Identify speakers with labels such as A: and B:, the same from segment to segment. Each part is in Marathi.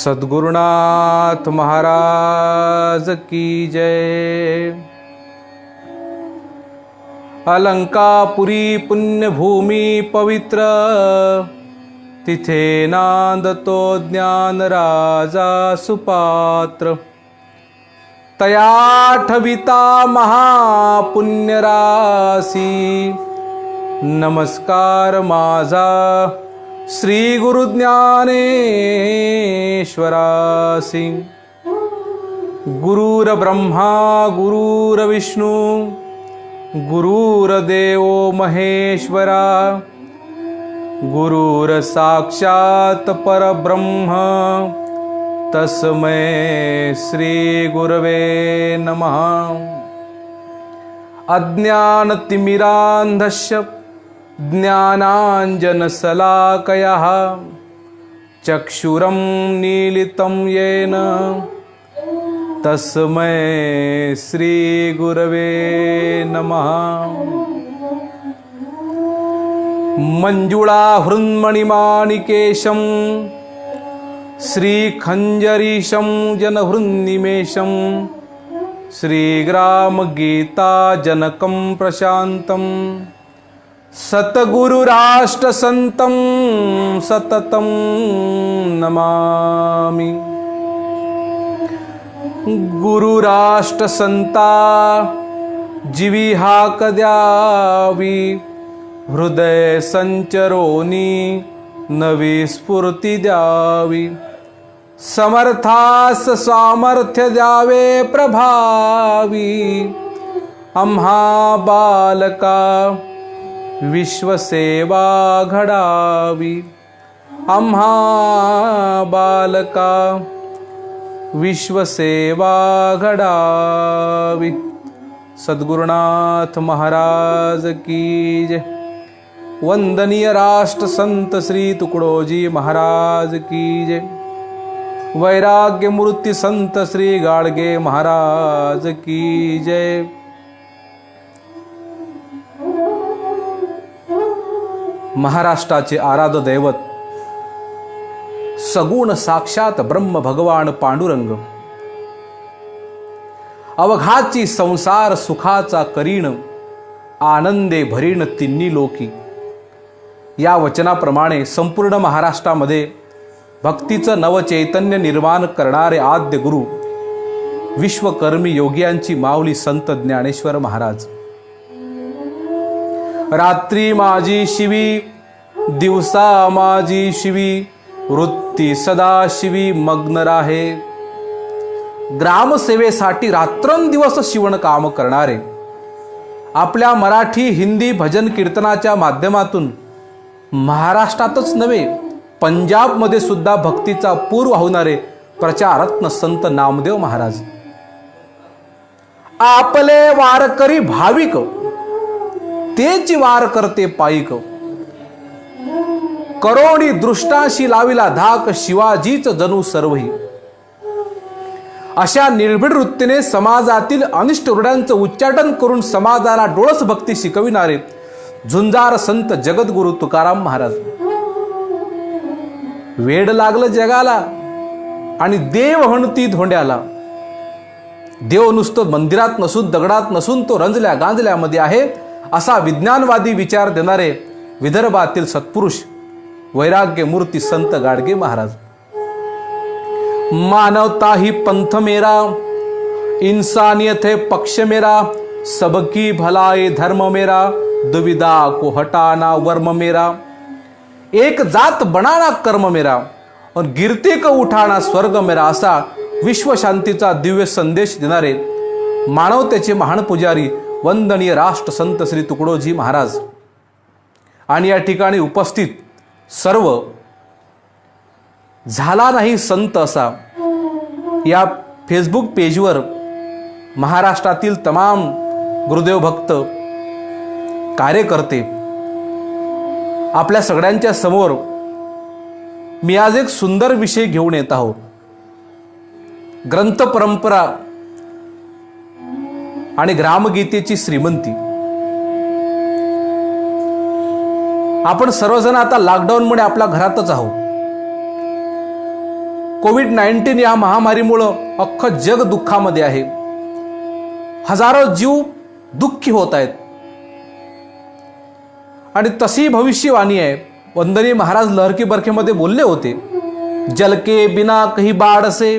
A: सद्गुरुनाथ महाराज की जय। अलंकापुरी पुण्यभूमी पवित्र, तिथे नांदतो ज्ञान राजा सुपात्र। तया ठविता महापुण्य राशी, नमस्कार माझा श्री गुरु ज्ञानेश्वरासी। गुरुर ब्रह्मा गुरुर्विष्णू गुरुर्देव महेश्वरा, गुरुर साक्षात परब्रह्म, तस्मै श्री गुरवे नमः। अज्ञानतिमिरान्धस्य ज्ञानाञ्जनशलाकया, चक्षुरुन्मीलितं येन तस्मै श्री गुरवे नमः। मंजुळा हृन्मणिमाणिकेशं, श्रीखञ्जरीशं जनहृन्निमेषं, श्रीग्रामगीताजनकं प्रशान्तं, सतगुरुराष्ट्रसन्तं सततं नमामि। गुरुराष्ट्रसंता जीवी हाक द्यावी, हृदय संचरोनी नवी स्फूर्ती द्यावी। समर्थास सामर्थ्य द्यावे प्रभावी, आम्हा बालका विश्वसेवा घडावी। आम्हा बालका विश्वसेवा घडावी। सद्गुरुनाथ महाराज की जय। वंदनीय राष्ट्र संत श्री तुकडोजी महाराज की जय। वैराग्य मूर्ति संत श्री गाडगे महाराज की जय। महाराष्ट्राचे आराध्य दैवत सगुण साक्षात ब्रह्म भगवान पांडुरंग, अवघाची संसार सुखाचा करीण, आनंदे भरीण तिन्ही लोकी। या वचनाप्रमाणे संपूर्ण महाराष्ट्रामध्ये भक्तीचं नवचैतन्य निर्माण करणारे आद्य गुरु विश्वकर्मी योग्यांची माऊली संत ज्ञानेश्वर महाराज। रात्री माझी शिवी दिवसा माझी शिवी, वृत्ती सदा शिवी मग्न राहे। ग्रामसेवेसाठी रात्रंदिवस शिवण काम करणारे, आपल्या मराठी हिंदी भजन कीर्तनाच्या माध्यमातून महाराष्ट्रातच नव्हे पंजाबमध्ये सुद्धा भक्तीचा पूर वाहणारे प्रचाररत्न संत नामदेव महाराज। आपले वारकरी भाविक, तेच वार करते पायिक। करोडी दृष्टाशी लाविला धाक, शिवाजीच जणू सर्वही। अशा निर्भीड वृत्तीने समाजातील अनिष्ट रूढांचं उच्चाटन करून समाजाला डोळस भक्ती शिकविणारे झुंजार संत जगद्गुरु तुकाराम महाराज। वेड लागलं जगाला आणि देव हणती धोंड्याला। देव नुसतं मंदिरात नसून दगडात नसून तो रंजल्या गांजल्यामध्ये आहे, असा विज्ञानवादी विचार देणारे विदर्भातील सत्पुरुष वैराग्य मूर्ति संत गाडगे महाराज। मानवता ही पंथ मेरा, इंसानियत है पक्ष मेरा, सबकी भलाई धर्म मेरा, दुविधा को हटाना वर्म मेरा। एक जात बनाना कर्म मेरा और गिरते को उठाना स्वर्ग मेरा, असा विश्व शांतीचा दिव्य संदेश देणारे मानवतेचे महान पुजारी वंदनीय राष्ट्र संत श्री तुकडोजी महाराज। आणि या ठिकाणी उपस्थित सर्व झाला नाही संत असा या फेसबुक पेजवर महाराष्ट्रातील तमाम गुरुदेव भक्त कार्यकर्ते आपल्या सगळ्यांच्या समोर मी आज एक सुंदर विषय घेऊन येत आहोत। ग्रंथ परंपरा आणि ग्रामगीतेची श्रीमंती। आपण सर्वजण आता लॉकडाऊनमुळे आपल्या घरातच आहोत। कोविड-19 या महामारीमुळं अख्खं जग दुःखामध्ये आहे. हजारो जीव दुःखी होत आहेत. आणि तशी भविष्यवाणी आहे. वंदनीय महाराज लहर की बरखेमध्ये बोलले होते, जल के बिना कहीं बाढ़ से,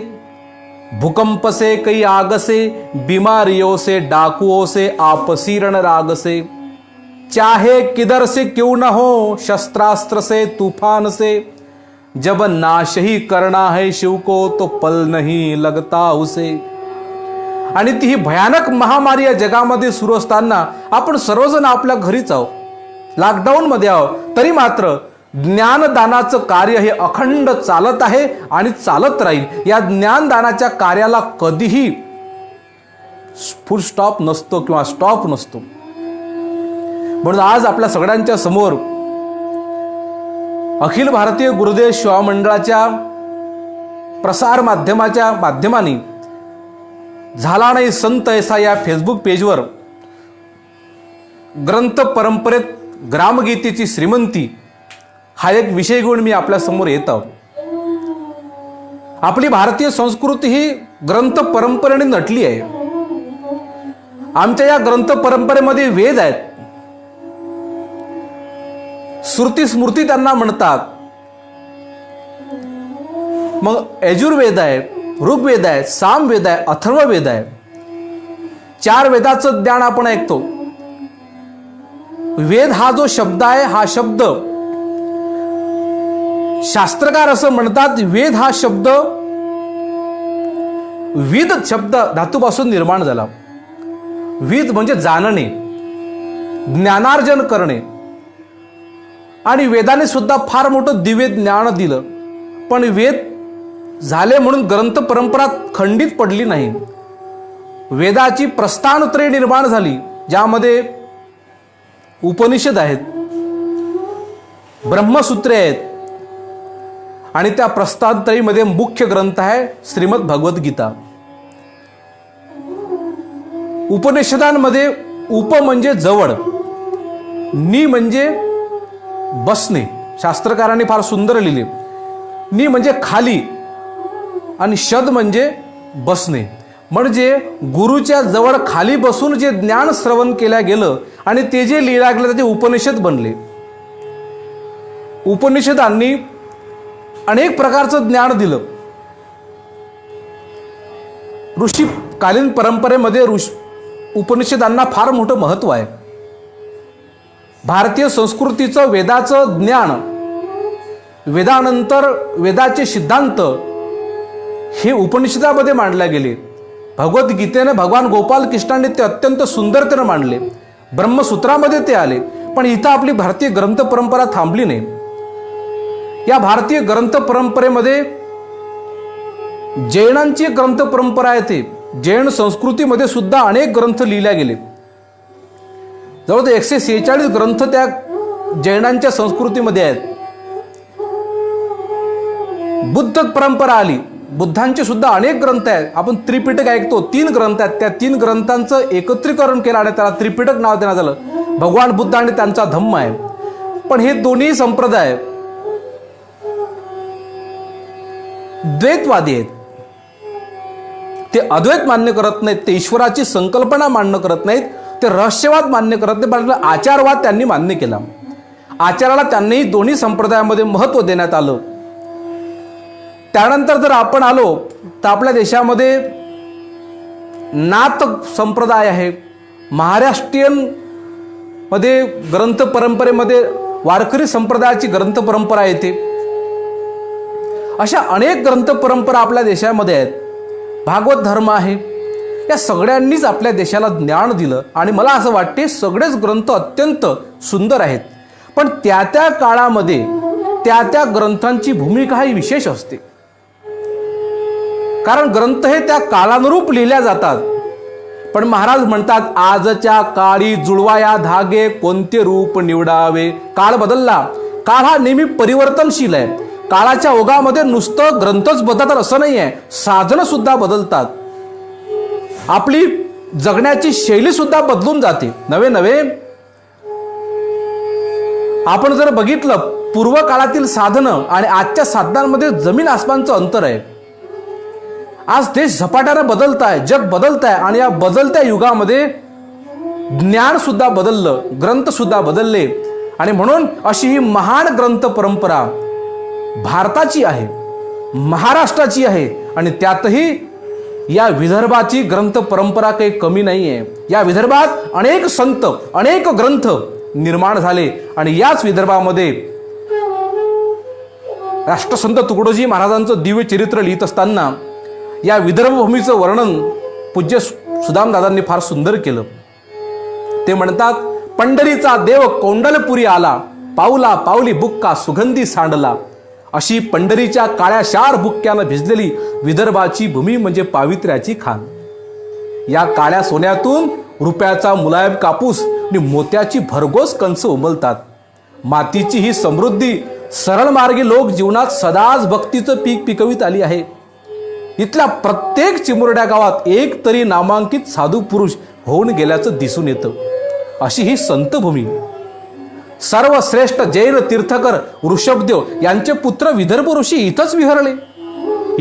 A: भूकंप से कई आग से, बीमारियों से डाकुओं से, आपसी रणराग से, चाहे किधर से क्यों न हो, शस्त्रास्त्र से तूफान से, जब नाश ही करना है शिव को तो पल नहीं लगता उसे. आणि ती ही भयानक महामारी या जगामध्ये सुरू असताना आपण सर्वजण आपल्या घरीच आहोत, लॉकडाऊन मध्ये आहोत, तरी मात्र ज्ञानदानाचं कार्य हे अखंड चालत आहे आणि चालत राहील. या ज्ञानदानाच्या कार्याला कधीही फुल स्टॉप नसतो किंवा स्टॉप नसतो. म्हणून आज आपल्या सगळ्यांच्या समोर अखिल भारतीय गुरुदेव सेवा मंडळाच्या प्रसार माध्यमाने झाला नाही संत ऐसा या फेसबुक पेजवर ग्रंथ परंपरेत ग्रामगीतेची श्रीमंती हा एक विषय घेऊन मी आपल्या समोर येत आहोत. आपली भारतीय संस्कृती ही ग्रंथ परंपरेने नटली आहे. आमच्या या ग्रंथ परंपरेमध्ये वेद आहेत, श्रुती स्मृती त्यांना म्हणतात. मग यजुर्वेद आहे, ऋग्वेद आहे, सामवेद आहे, अथर्ववेद आहे. 4 वेदाचं ज्ञान आपण ऐकतो. वेद हा जो शब्द आहे, हा शब्द शास्त्रकार असं म्हणतात, वेद हा शब्द विद शब्द धातूपासून निर्माण झाला. विद म्हणजे जाणणे, ज्ञानार्जन करणे. आणि वेदाने सुद्धा फार मोठं दिव्य ज्ञान दिलं. पण वेद झाले म्हणून ग्रंथ परंपरा खंडित पडली नाही. वेदाची प्रस्थानत्रय निर्माण झाली, ज्यामध्ये उपनिषद आहेत, ब्रह्मसूत्रे आहेत. आणि त्या प्रस्थानत्रयीमध्ये मुख्य ग्रंथ आहे श्रीमद भगवद्गीता. उपनिषदांमध्ये उप म्हणजे जवळ, नि म्हणजे बसणे. शास्त्रकारांनी फार सुंदर लिहिले. नि म्हणजे खाली आणि शद म्हणजे बसणे. म्हणजे गुरुच्या जवळ खाली बसून जे ज्ञान श्रवण केल्या गेलं आणि ते जे लिहिल्या गेलं ते उपनिषद बनले. उपनिषदांनी अनेक प्रकारचं ज्ञान दिलं. ऋषीकालीन परंपरेमध्ये उपनिषदांना फार मोठं महत्व आहे. भारतीय संस्कृतीचं वेदाचं ज्ञान, वेदानंतर वेदाचे सिद्धांत हे उपनिषदामध्ये मांडले गेले. भगवद्गीतेने भगवान गोपाल कृष्णांनी ते अत्यंत सुंदरतेने मांडले. ब्रह्मसूत्रामध्ये ते आले. पण इथं आपली भारतीय ग्रंथ परंपरा थांबली नाही. या भारतीय ग्रंथ परंपरेमध्ये जैनांची ग्रंथ परंपरा आहे. ते जैन संस्कृतीमध्ये सुद्धा अनेक ग्रंथ लिहिले गेले. जवळजवळ 146 ग्रंथ त्या जैनांच्या संस्कृतीमध्ये आहेत. बुद्ध परंपरा आली, बुद्धांचे सुद्धा अनेक ग्रंथ आहेत. आपण त्रिपिटक ऐकतो, 3 ग्रंथ आहेत. त्या 3 ग्रंथांचं एकत्रीकरण केलं आणि त्याला त्रिपिटक नाव देण्यात आलं. भगवान बुद्ध आणि त्यांचा धम्म आहे. पण हे दोन्ही संप्रदाय द्वैतवादी आहेत. ते अद्वैत मान्य करत नाहीत, ते ईश्वराची संकल्पना मान्य करत नाहीत, ते रहस्यवाद मान्य करत नाही, पण आचारवाद त्यांनी मान्य केला. आचाराला त्यांनी दोन्ही संप्रदायामध्ये महत्त्व देण्यात आलं. त्यानंतर जर आपण आलो तर आपल्या देशामध्ये नाथ संप्रदाय आहे. महाराष्ट्रीयन मध्ये ग्रंथ परंपरेमध्ये वारकरी संप्रदायाची ग्रंथ परंपरा येते. अशा अनेक ग्रंथ परंपरा आपल्या देशामध्ये आहेत. भागवत धर्म आहे. या सगळ्यांनीच आपल्या देशाला ज्ञान दिलं आणि मला असं वाटते सगळेच ग्रंथ अत्यंत सुंदर आहेत. पण त्या त्या काळामध्ये त्या त्या ग्रंथांची भूमिका ही विशेष असते. कारण ग्रंथ हे त्या काळानुरूप लिहिल्या जातात. पण महाराज म्हणतात, आजच्या काळी जुळवाया धागे कोणते रूप निवडावे. काळ बदलला. काळ हा नेहमी परिवर्तनशील आहे. काळाच्या ओघामध्ये नुसतं ग्रंथच बदलतात असं नाही आहे, साधनं सुद्धा बदलतात. आपली जगण्याची शैली सुद्धा बदलून जाते. नवे नवे आपण जर बघितलं, पूर्व काळातील साधनं आणि आजच्या साधनांमध्ये जमीन आसमानचं अंतर आहे. आज देश झपाट्यानं बदलत आहे, जग बदलत आहे आणि या बदलत्या युगामध्ये ज्ञान सुद्धा बदललं, ग्रंथ सुद्धा बदलले आणि म्हणून अशी ही महान ग्रंथ परंपरा भारताची आहे, महाराष्ट्राची आहे आणि त्यातही या विदर्भाची ग्रंथ परंपरा काही कमी नाही आहे. या विदर्भात अनेक संत, अनेक ग्रंथ निर्माण झाले आणि याच विदर्भामध्ये राष्ट्रसंत तुकडोजी महाराजांचं दिव्य चरित्र लिहित असताना या विदर्भभूमीचं वर्णन पूज्य सुदामदादांनी फार सुंदर केलं. ते म्हणतात, पंढरीचा देव कोंडलपुरी आला, पाऊला पाऊली बुक्का सुगंधी सांडला. अशी पंढरीच्या काळ्या शार बुक्क्यानं भिजलेली विदर्भाची भूमी म्हणजे पावित्र्याची खाण. या काळ्या सोन्यातून रुपयाचा मुलायम कापूस आणि मोत्याची भरघोस कंस उमलतात. मातीची ही समृद्धी सरळ मार्गी लोक जीवनात सदाच भक्तीचं पीक पिकवित आली आहे. इथल्या प्रत्येक चिमुरड्या गावात एक तरी नामांकित साधू पुरुष होऊन गेल्याचं दिसून येतं. अशी ही संतभूमी. सर्वश्रेष्ठ जैन तीर्थकर ऋषभदेव यांचे पुत्र विदर्भ ऋषी इथंच विहरले.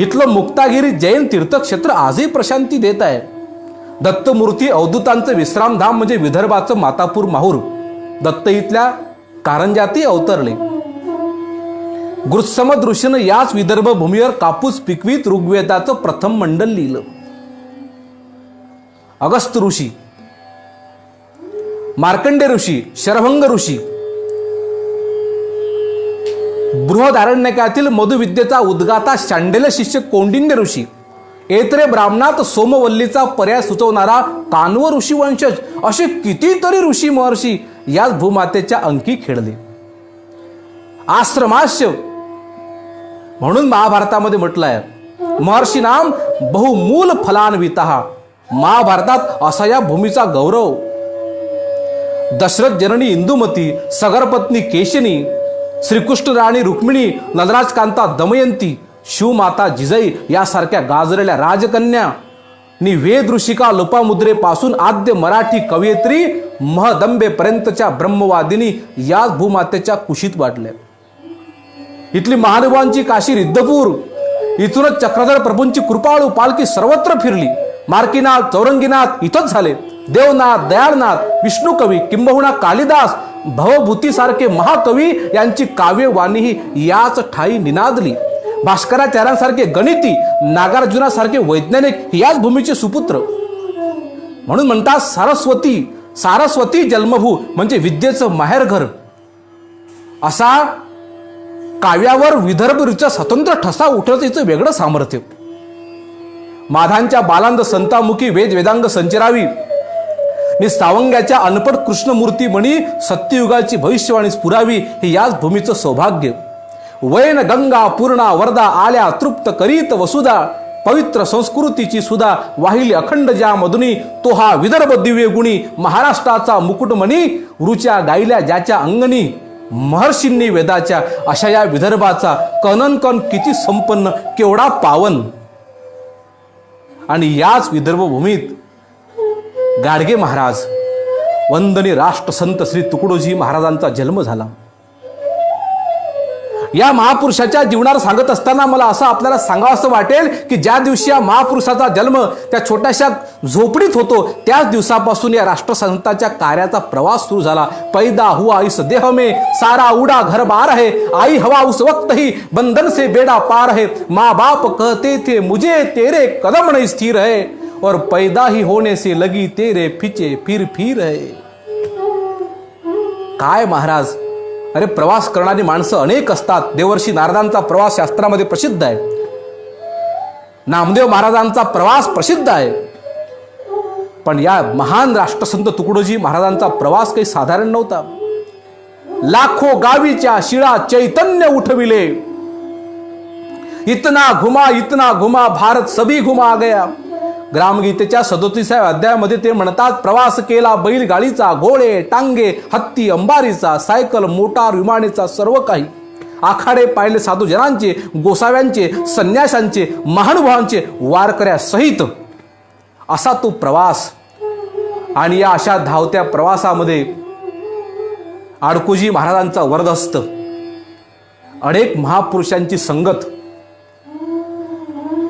A: इथलं मुक्तागिरी जैन तीर्थक्षेत्र आजही प्रशांती देत आहे. दत्तमूर्ती अवधूतांचं विश्रामधाम म्हणजे विदर्भाचं मातापूर माहूर. दत्त इथल्या कारंजाती अवतरले. गुरुसमद ऋषीनं याच विदर्भ भूमीवर कापूस पिकवीत ऋग्वेदाचं प्रथम मंडल लिहिलं. अगस्त ऋषी, मार्कंडे ऋषी, शरभंग ऋषी, बृहदारण्यकातील मधुविद्येचा उद्गाता शांडिल्य शिष्य कौंडिन्य ऋषी, ऐत्रेय ब्राह्मणात सोमवल्लीचा पर्याय सुचवणारा कान्व ऋषी वंशज, असे कितीतरी ऋषी महर्षी याच भूमातेच्या अंकी खेळले. आश्रमाश्य म्हणून महाभारतामध्ये म्हटलं आहे, महर्षी नाम बहुमूल फलान्विता. महाभारतात असा या भूमीचा गौरव. दशरथ जननी इंदुमती, सगरपत्नी केशनी, श्रीकृष्ण राणी रुक्मिणी, नलराज कांता दमयंती, शिवमाता जिजाई यासारख्या गाजलेल्या राजकन्या नि वेद ऋषिका लोपामुद्रेपासून आद्य मराठी कवयित्री महदंबेपर्यंतच्या ब्रह्मवादिनी याच भूमातेच्या कुशीत वाटल्या. इथली महानुभावांची काशी रिद्धपूर. इथूनच चक्रधर प्रभूंची कृपाळू पालखी सर्वत्र फिरली. मार्कीनाथ, चौरंगीनाथ इथंच झाले. देवनाथ, दयाळनाथ, विष्णू कवी किंबहुना कालिदास, भवभूतीसारखे महाकवी यांची काव्यवाणीही याच ठाई निनादली. भास्कराचार्यांसारखे गणिती, नागार्जुनासारखे वैज्ञानिक याच भूमीचे सुपुत्र. म्हणून म्हणतात सारस्वती, सारस्वती जन्मभू म्हणजे विद्येचं माहेरघर. असा काव्यावर विदर्भचा स्वतंत्र ठसा उठवण्याचं वेगळं सामर्थ्य. माधांच्या बालांद संतामुखी वेद वेदांग संचरावी नि सावंग्याच्या अनपट कृष्णमूर्ती म्हणी सत्ययुगाची भविष्यवाणी स्फुरावी हे याच भूमीचं सौभाग्य. वैन गंगा पूर्णा वरदा आल्या तृप्त करीत वसुधा. पवित्र संस्कृतीची सुधा वाहिली अखंड ज्या मधुनी. तो हा विदर्भ दिव्य गुणी महाराष्ट्राचा मुकुटमणी. रुच्या गायल्या ज्याच्या अंगणी महर्षींनी वेदाच्या. अशा या विदर्भाचा कणनकण किती संपन्न, केवढा पावन. आणि याच विदर्भ भूमीत गाडगे महाराज वंदनीय राष्ट्रसंत श्री तुकडोजी महाराजांचा जन्म झाला. या महापुरुषाच्या जीवनावर सांगत असताना मला असं आपल्याला सांगावं वाटेल की ज्या दिवशी या महापुरुषाचा जन्म त्या छोट्याशा झोपडीत होतो त्याच दिवसापासून या राष्ट्रसंताच्या कार्याचा प्रवास सुरू झाला. पैदा हुआ इस देह में सारा उड़ा घर बार है. आई हवा उस वक्त ही बंधन से बेड़ा पार है. माँ बाप कहते थे मुझे तेरे कदम नहीं स्थिर है. और पैदा ही होने से लगी तेरे पीछे फिर फिर है. काय महाराज, अरे प्रवास करणारी माणसं अनेक असतात. देवर्षी नारदांचा प्रवास शास्त्रामध्ये प्रसिद्ध आहे. नामदेव महाराजांचा प्रवास प्रसिद्ध आहे. पण या महान राष्ट्रसंत तुकडोजी महाराजांचा प्रवास काही साधारण नव्हता. लाखो गावीच्या शिळा चैतन्य उठविले. इतना घुमा भारत सभी घुमा गया. ग्रामगीतेच्या 37व्या अध्यायामध्ये ते म्हणतात, प्रवास केला बैलगाडीचा, घोडे, टांगे, हत्ती, अंबारीचा, सायकल, मोटार, विमानेचा, सर्व काही. आखाडे पाहिले साधू जनांचे, गोसाव्यांचे, संन्याशांचे, महानुभावांचे, वारकऱ्या सहित असा तो प्रवास. आणि या अशा धावत्या प्रवासामध्ये आडकोजी महाराजांचा वरदहस्त, अनेक महापुरुषांची संगत.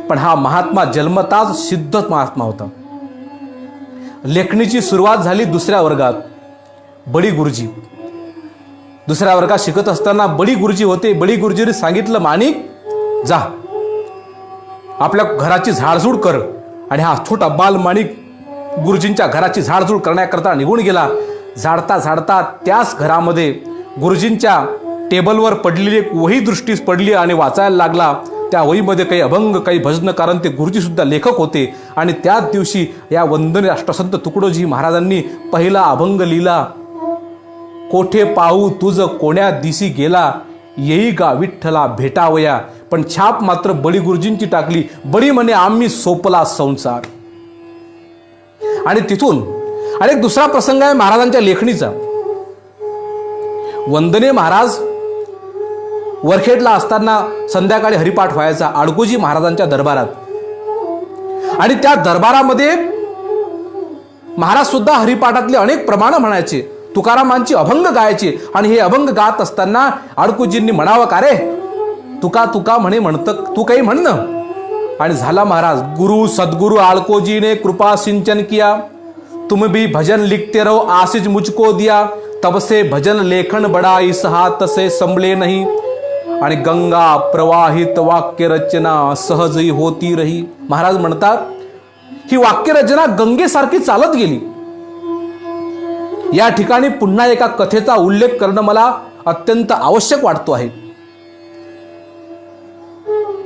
A: पण हा महात्मा जन्मताच सिद्ध महात्मा होता. लेखणीची सुरुवात झाली दुसऱ्या वर्गात. बडी गुरुजी दुसऱ्या वर्गात शिकत असताना बडी गुरुजी होते. बडी गुरुजीने सांगितलं, माणिक जा आपल्या घराची झाडझूड कर. आणि हा छोटा बाल माणिक गुरुजींच्या घराची झाडझूड करण्याकरता निघून गेला. झाडता झाडता त्याच घरामध्ये गुरुजींच्या टेबलवर पडलेली एक वही दृष्टीस पडली आणि वाचायला लागला. त्या वहीमध्ये काही अभंग, काही भजन, कारण ते गुरुजी सुद्धा लेखक होते. आणि त्याच दिवशी या वंदनीय राष्ट्रसंत तुकडोजी महाराजांनी पहिला अभंग लिहिला. कोठे पाहू तुझ कोण्या दिसी गेला, येई गा विठ्ठला भेटावया. पण छाप मात्र बडी गुरुजींची टाकली. बडी म्हणे आम्ही सोपला संसार. आणि तिथून अनेक दुसरा प्रसंग आहे महाराजांच्या लेखणीचा. वंदनीय महाराज वरखेडला असताना संध्याकाळी हरिपाठ व्हायचा आडकोजी महाराजांच्या दरबारात. आणि त्या दरबारामध्ये महाराज सुद्धा हरिपाठातले अनेक प्रमाण म्हणायचे, तुकारामांची अभंग गायचे. आणि हे अभंग गात असताना आडकोजींनी म्हणावं, का रे तुका तुका म्हणतं, तू काही म्हणणं. आणि झाला महाराज, गुरु सद्गुरु आडकोजी ने कृपा सिंचन किया, तुम भी भजन लिखते रहो आशीष मुझको दिया, तब से भजन लेखन बड़ा इस हाथ से संभले नहीं. आणि गंगा प्रवाहित वाक्य रचना सहजही होती रही. महाराज म्हणतात ही वाक्य रचना गंगेसारखी चालत गेली. या ठिकाणी पुन्हा एका कथेचा उल्लेख करणं मला अत्यंत आवश्यक वाटतो आहे.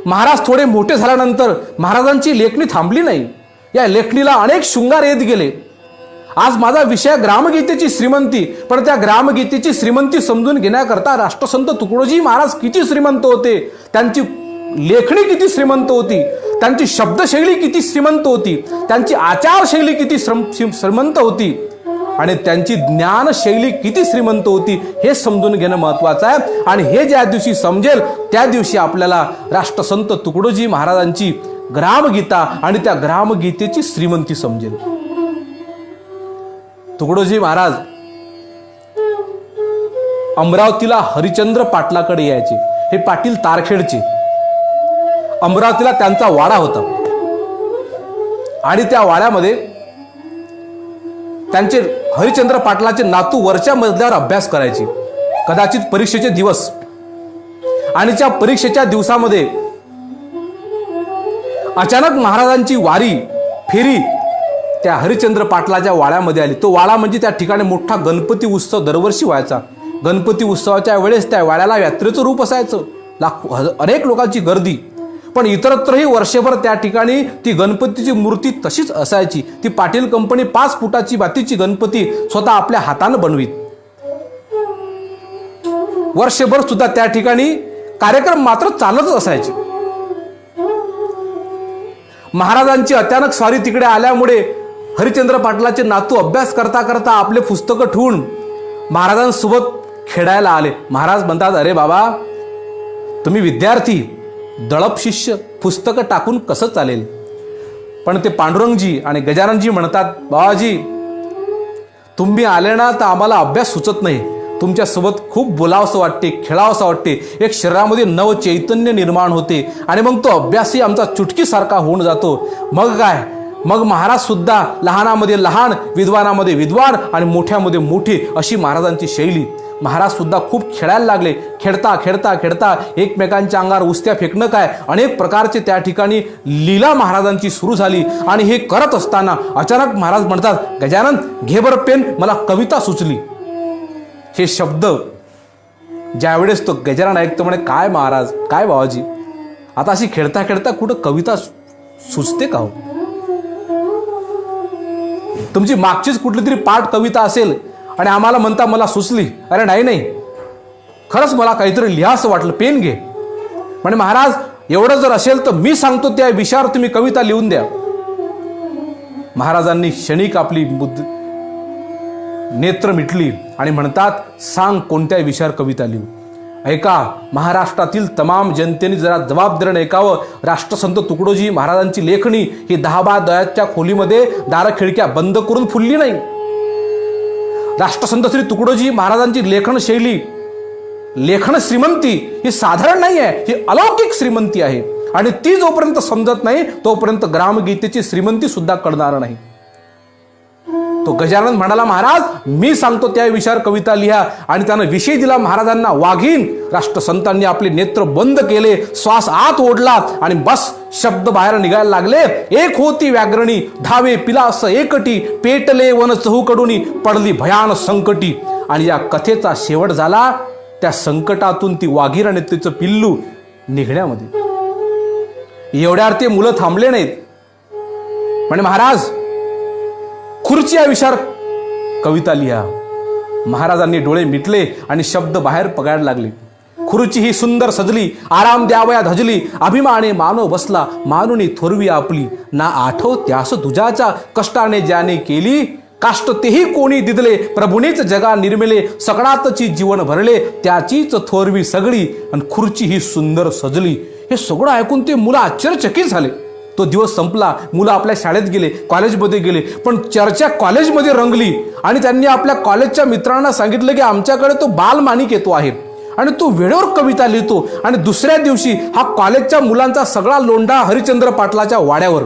A: महाराज थोडे मोठे झाल्यानंतर महाराजांची लेखणी थांबली नाही. या लेखणीला अनेक शृंगार येत गेले. आज माझा विषय ग्रामगीतेची श्रीमंती, पण त्या ग्रामगीतेची श्रीमंती समजून घेण्याकरता राष्ट्रसंत तुकडोजी महाराज किती श्रीमंत होते, त्यांची लेखणी किती श्रीमंत होती, त्यांची शब्दशैली किती श्रीमंत होती, त्यांची आचारशैली किती श्रीमंत होती, आणि त्यांची ज्ञानशैली किती श्रीमंत होती हे समजून घेणं महत्वाचं आहे. आणि हे ज्या दिवशी समजेल त्या दिवशी आपल्याला राष्ट्रसंत तुकडोजी महाराजांची ग्रामगीता आणि त्या ग्रामगीतेची श्रीमंती समजेल. तुकडोजी महाराज अमरावतीला हरिश्चंद्र पाटलाकडे यायचे. हे पाटील तारखेडचे. अमरावतीला त्यांचा वाडा होता. आणि त्या वाड्यामध्ये त्यांचे हरिश्चंद्र पाटलाचे नातू वरच्या मजल्यावर अभ्यास करायचे. कदाचित परीक्षेचे दिवस. आणि त्या परीक्षेच्या दिवसामध्ये अचानक महाराजांची वारी फेरी त्या हरिश्चंद्र पाटलाच्या वाड्यामध्ये आली. तो वाडा म्हणजे त्या ठिकाणी मोठा गणपती उत्सव दरवर्षी व्हायचा. गणपती उत्सवाच्या वेळेस त्या वाड्याला यात्रेचं रूप असायचं. अनेक लोकांची गर्दी. पण इतरत्रही वर्षभर त्या ठिकाणी ती गणपतीची मूर्ती तशीच असायची. ती पाटील कंपनी 5 फुटाची मातीची गणपती स्वतः आपल्या हातानं बनवीत. वर्षभर सुद्धा त्या ठिकाणी कार्यक्रम मात्र चालतच असायचे. महाराजांची अचानक स्वारी तिकडे आल्यामुळे हरिश्चंद्र पाटलाचे नातू अभ्यास करता करता आपले पुस्तकं ठेवून महाराजांसोबत खेळायला आले. महाराज म्हणतात, अरे बाबा तुम्ही विद्यार्थी, दळप शिष्य, पुस्तकं टाकून कसं चालेल. पण ते पांडुरंगजी आणि गजाननजी म्हणतात, बाबाजी तुम्ही आले ना तर आम्हाला अभ्यास सुचत नाही. तुमच्यासोबत खूप बोलावंसं वाटते, खेळावंसं वाटते. एक शरीरामध्ये नव चैतन्य निर्माण होते आणि मग तो अभ्यासही आमचा चुटकीसारखा होऊन जातो. मग काय, मग महाराज सुद्धा लहानामध्ये लहान, विद्वानामध्ये विद्वान आणि मोठ्यामध्ये मोठे अशी महाराजांची शैली. महाराज सुद्धा खूप खेळायला लागले. खेळता खेळता खेळता एकमेकांच्या अंगावर उस्त्या फेकणं काय, अनेक प्रकारचे त्या ठिकाणी लीला महाराजांची सुरू झाली. आणि हे करत असताना अचानक महाराज म्हणतात, गजानन घे बरं पेन, मला कविता सुचली. हे शब्द ज्यावेळेस तो गजानन ऐकतो म्हणे, काय महाराज, काय बाबाजी, आता अशी खेळता खेळता कुठं कविता सुचते का हो? तुमची मागचीच कुठली तरी पाठ कविता असेल आणि आम्हाला म्हणता मला सुचली. अरे नाही नाही, खरंच मला काहीतरी लिहासं वाटलं, पेन घे. म्हणे महाराज एवढं जर असेल तर मी सांगतो त्या विषयावर तुम्ही कविता लिहून द्या. महाराजांनी क्षणिक आपली नेत्र मिटली आणि म्हणतात, सांग कोणत्या विषयावर कविता लिहू. ऐका, महाराष्ट्रातील तमाम जनतेने जरा जबाबदारीने ऐकावं. राष्ट्रसंत तुकडोजी महाराजांची लेखणी ही 10 दयाच्या खोलीमध्ये दार खिडक्या बंद करून फुलली नाही. राष्ट्रसंत श्री तुकडोजी महाराजांची लेखन शैली, लेखन श्रीमंती ही साधारण नाही आहे, ही अलौकिक श्रीमंती आहे. आणि ती जोपर्यंत समजत नाही तोपर्यंत ग्रामगीतेची श्रीमंती सुद्धा कळणार नाही. तो गजानन म्हणाला, महाराज मी सांगतो त्या विषयावर कविता लिहा. आणि त्यानं विषय दिला महाराजांना वाघीण. राष्ट्रसंतांनी आपले नेत्र बंद केले, श्वास आत ओढला आणि बस शब्द बाहेर निघायला लागले. एक होती व्याघ्रणी, धावे पिलास एकटी, पेटले वन चहूकडून, पडली भयान संकटी. आणि या कथेचा शेवट झाला त्या संकटातून ती वाघीण आणि तिचं पिल्लू निघण्यामध्ये. एवढ्यावर ते मुलं थांबले नाहीत. म्हणजे महाराज खुर्ची या विषयावर कविता लिहा. महाराजांनी डोळे मिटले आणि शब्द बाहेर पगायला लागले. खुर्ची ही सुंदर सजली, आराम द्यावया धजली, अभिमाने मानव बसला, मानुनी थोरवी आपली, ना आठव त्यास तुझ्याच्या कष्टाने ज्याने केली, काष्ट तेही कोणी दिदले, प्रभूनेच जगा निर्मिले, सकळातची जीवन भरले, त्याचीच थोरवी सगळी, आणि खुर्ची ही सुंदर सजली. हे सगळं ऐकून ते मुलं आश्चर्यचकित झाले. तो दिवस संपला, मुलं आपल्या शाळेत गेले, कॉलेजमध्ये गेले, पण चर्चा कॉलेजमध्ये रंगली. आणि त्यांनी आपल्या कॉलेजच्या मित्रांना सांगितलं की आमच्याकडे तो बालमाणिक येतो आहे आणि तो वेळेवर कविता लिहितो. आणि दुसऱ्या दिवशी हा कॉलेजच्या मुलांचा सगळा लोंढा हरिश्चंद्र पाटलाच्या वाड्यावर.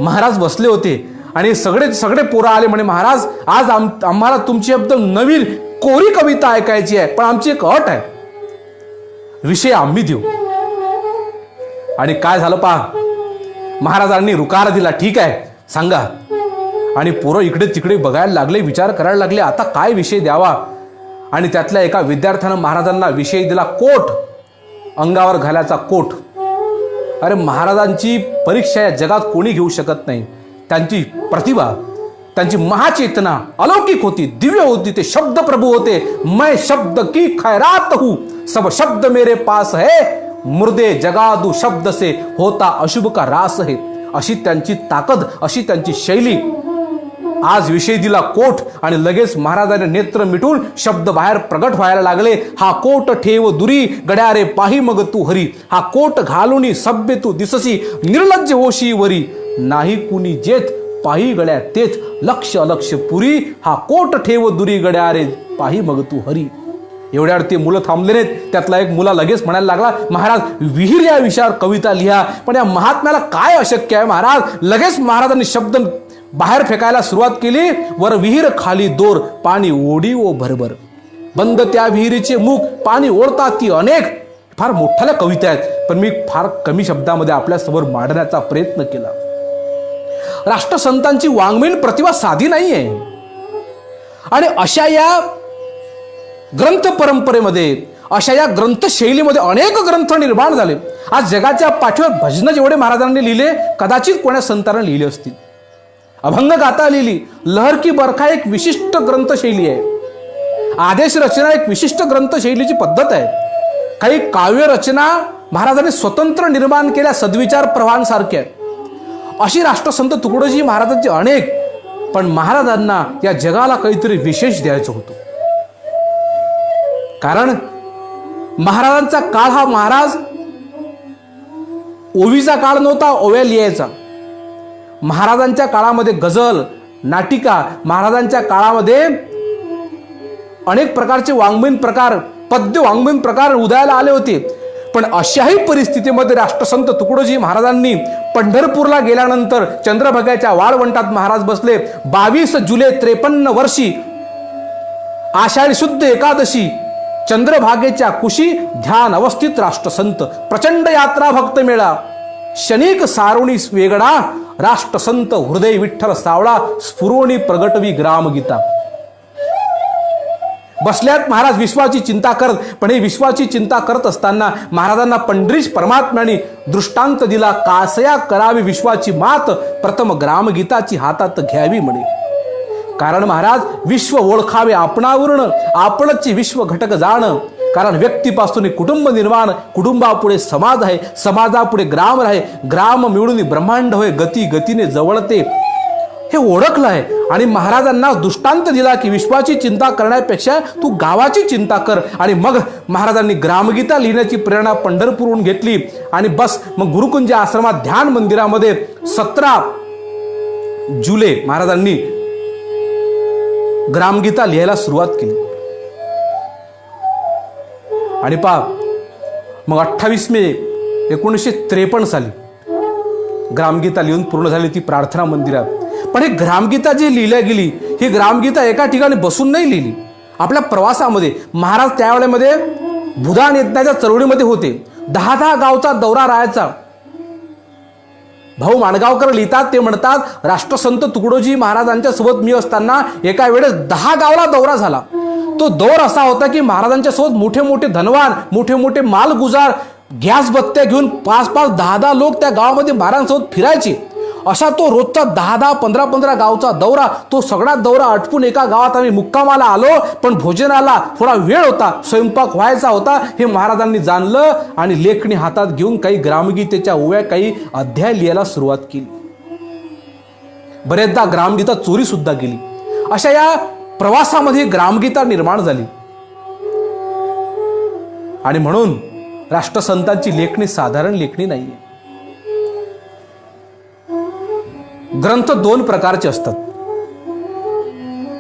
A: महाराज बसले होते आणि सगळे पोरं आले. म्हणे, महाराज आज आम्हाला तुमची एकदम नवीन कोरी कविता ऐकायची आहे, पण आमची एक अट आहे, विषय आम्ही देऊ. आणि काय झालं पहा, महाराजांनी रुकार दिला. ठीक आहे सांगा. आणि पोरं इकडे तिकडे बघायला लागले, विचार करायला लागले आता काय विषय द्यावा. आणि त्यातल्या एका विद्यार्थ्यानं महाराजांना विषय दिला कोट, अंगावर घालायचा कोट. अरे महाराजांची परीक्षा या जगात कोणी घेऊ शकत नाही. त्यांची प्रतिभा, त्यांची महाचेतना अलौकिक होती, दिव्य होती. ते शब्द प्रभू होते. मैं शब्द की खैरात हूं, सब शब्द मेरे पास है, मुर्दे जगादू शब्द से होता अशुभ का रास है. अशी त्यांची ताकद, अशी त्यांची शैली. आज विषय दिला कोट आणि लगेच महाराजांनी नेत्र मिटून शब्द बाहेर प्रगट व्हायला लागले. हा कोट ठेव दुरी, गड्यारे पाही मग तू हरी, हा कोट घालूनी सभ्य तू दिससी, निर्लज्ज होशी वरी, नाही कुणी जेत पाही गड्या तेच, लक्ष अलक्ष पुरी, हा कोट ठेव दुरी, गड्यारे पाही मग तू हरी. एवढ्यावर ते मुलं थांबले नाहीत. त्यातला एक मुला लगेच म्हणायला लागला, महाराज विहीर या विषयावर कविता लिहा. पण या महात्म्याला काय अशक्य आहे महाराज. लगेच महाराजांनी शब्द बाहेर फेकायला सुरुवात केली. वर विहीर खाली दोर, पाणी ओढी ओ भरभर, बंद त्या विहिरीचे मुख, पाणी ओढतात ती अनेक. फार मोठ्या कविता आहेत, पण मी फार कमी शब्दामध्ये आपल्यासमोर मांडण्याचा प्रयत्न केला. राष्ट्रसंतांची वाङ्मयीन प्रतिभा साधी नाहीये. आणि अशा या ग्रंथ परंपरेमध्ये, अशा या ग्रंथशैलीमध्ये अनेक ग्रंथ निर्माण झाले. आज जगाच्या पाठीवर भजनं जेवढे महाराजांनी लिहिले कदाचित कोण्या संतांना लिहिले असतील. अभंग गाथा लिहिली, लहर की बरखा एक विशिष्ट ग्रंथशैली आहे. आदेश रचना एक विशिष्ट ग्रंथशैलीची पद्धत आहे. काही काव्य रचना महाराजांनी स्वतंत्र निर्माण केल्या, सद्विचार प्रवाहांसारख्या. अशी राष्ट्रसंत तुकडोजी महाराजांचे अनेक. पण महाराजांना या जगाला काहीतरी विशेष द्यायचं होतं. कारण महाराजांचा काळ हा महाराज ओवीचा काळ नव्हता, ओव्या लिहायचा. महाराजांच्या काळामध्ये गझल, नाटिका, महाराजांच्या काळामध्ये अनेक प्रकारचे वाङ्मयीन प्रकार, पद्य वाङ्मयीन प्रकार उदयाला आले होते. पण अशाही परिस्थितीमध्ये राष्ट्रसंत तुकडोजी महाराजांनी पंढरपूरला गेल्यानंतर चंद्रभागेच्या वाळवंटात महाराज बसले. 22 जुलै 53 वर्षी आषाढी शुद्ध एकादशी चंद्रभागेच्या कुशी ध्यान अवस्थित राष्ट्रसंत. प्रचंड यात्रा भक्त मेळा, शनिक सारुणी वेगळा, राष्ट्रसंत हृदय विठ्ठल सावळा, स्फुरोणी प्रगटवी ग्रामगीता. बसल्यात महाराज विश्वाची चिंता करत. पण हे विश्वाची चिंता करत असताना महाराजांना पंढरीश परमात्म्याने दृष्टांत दिला. कासया करावी विश्वाची मात, प्रथम ग्रामगीताची हातात घ्यावी म्हणे. कारण महाराज विश्व ओळखावे आपणावरून, आपणची विश्व घटक जाण. कारण व्यक्तीपासून कुटुंब निर्माण, कुटुंबापुढे समाज आहे, समाजापुढे ग्राम आहे, ग्राम मिळून ब्रह्मांड होय, गती गतीने जवळते. हे ओळखलं आहे. आणि महाराजांना दृष्टांत दिला की विश्वाची चिंता करण्यापेक्षा तू गावाची चिंता कर. आणि मग महाराजांनी ग्रामगीता लिहिण्याची प्रेरणा पंढरपूरहून घेतली. आणि बस मग गुरुकुंज आश्रमात ध्यान मंदिरामध्ये 17 जुलै महाराजांनी ग्रामगीता लिहायला सुरुवात केली. आणि पहा मग 28 मे 1953 साली ग्रामगीता लिहून पूर्ण झाली ती प्रार्थना मंदिरात. पण ही ग्रामगीता जी लिहिल्या गेली, ही ग्रामगीता एका ठिकाणी बसून नाही लिहिली. आपल्या प्रवासामध्ये महाराज त्यावेळेमध्ये भूदान यज्ञाच्या चळवळीमध्ये होते. 10 गावचा दौरा राहायचा. भाऊ माणगावकर लिहितात, ते म्हणतात राष्ट्रसंत तुकडोजी महाराजांच्या सोबत मी असताना एका वेळेस 10 गावला दौरा झाला. तो दौर असा होता की महाराजांच्या सोबत मोठे मोठे धनवान, मोठे मोठे मालगुजार गॅस बत्त्या घेऊन 5-5, 10-10 लोक त्या गावामध्ये महाराजांसोबत फिरायचे. असा तो रोजचा 10-10, 15-15 गावचा दौरा. तो सगळा दौरा आटपून एका गावात आम्ही मुक्कामाला आलो. पण भोजनाला थोडा वेळ होता, स्वयंपाक व्हायचा होता, हे महाराजांनी जाणलं आणि लेखणी हातात घेऊन काही ग्रामगीतेच्या ओव्या, काही अध्याय लिहायला सुरुवात केली. बरेचदा ग्रामगीता चोरी सुद्धा गेली. अशा या प्रवासामध्ये ग्रामगीता निर्माण झाली. आणि म्हणून राष्ट्रसंतांची लेखणी साधारण लेखणी नाहीये. ग्रंथ 2 प्रकारचे असतात.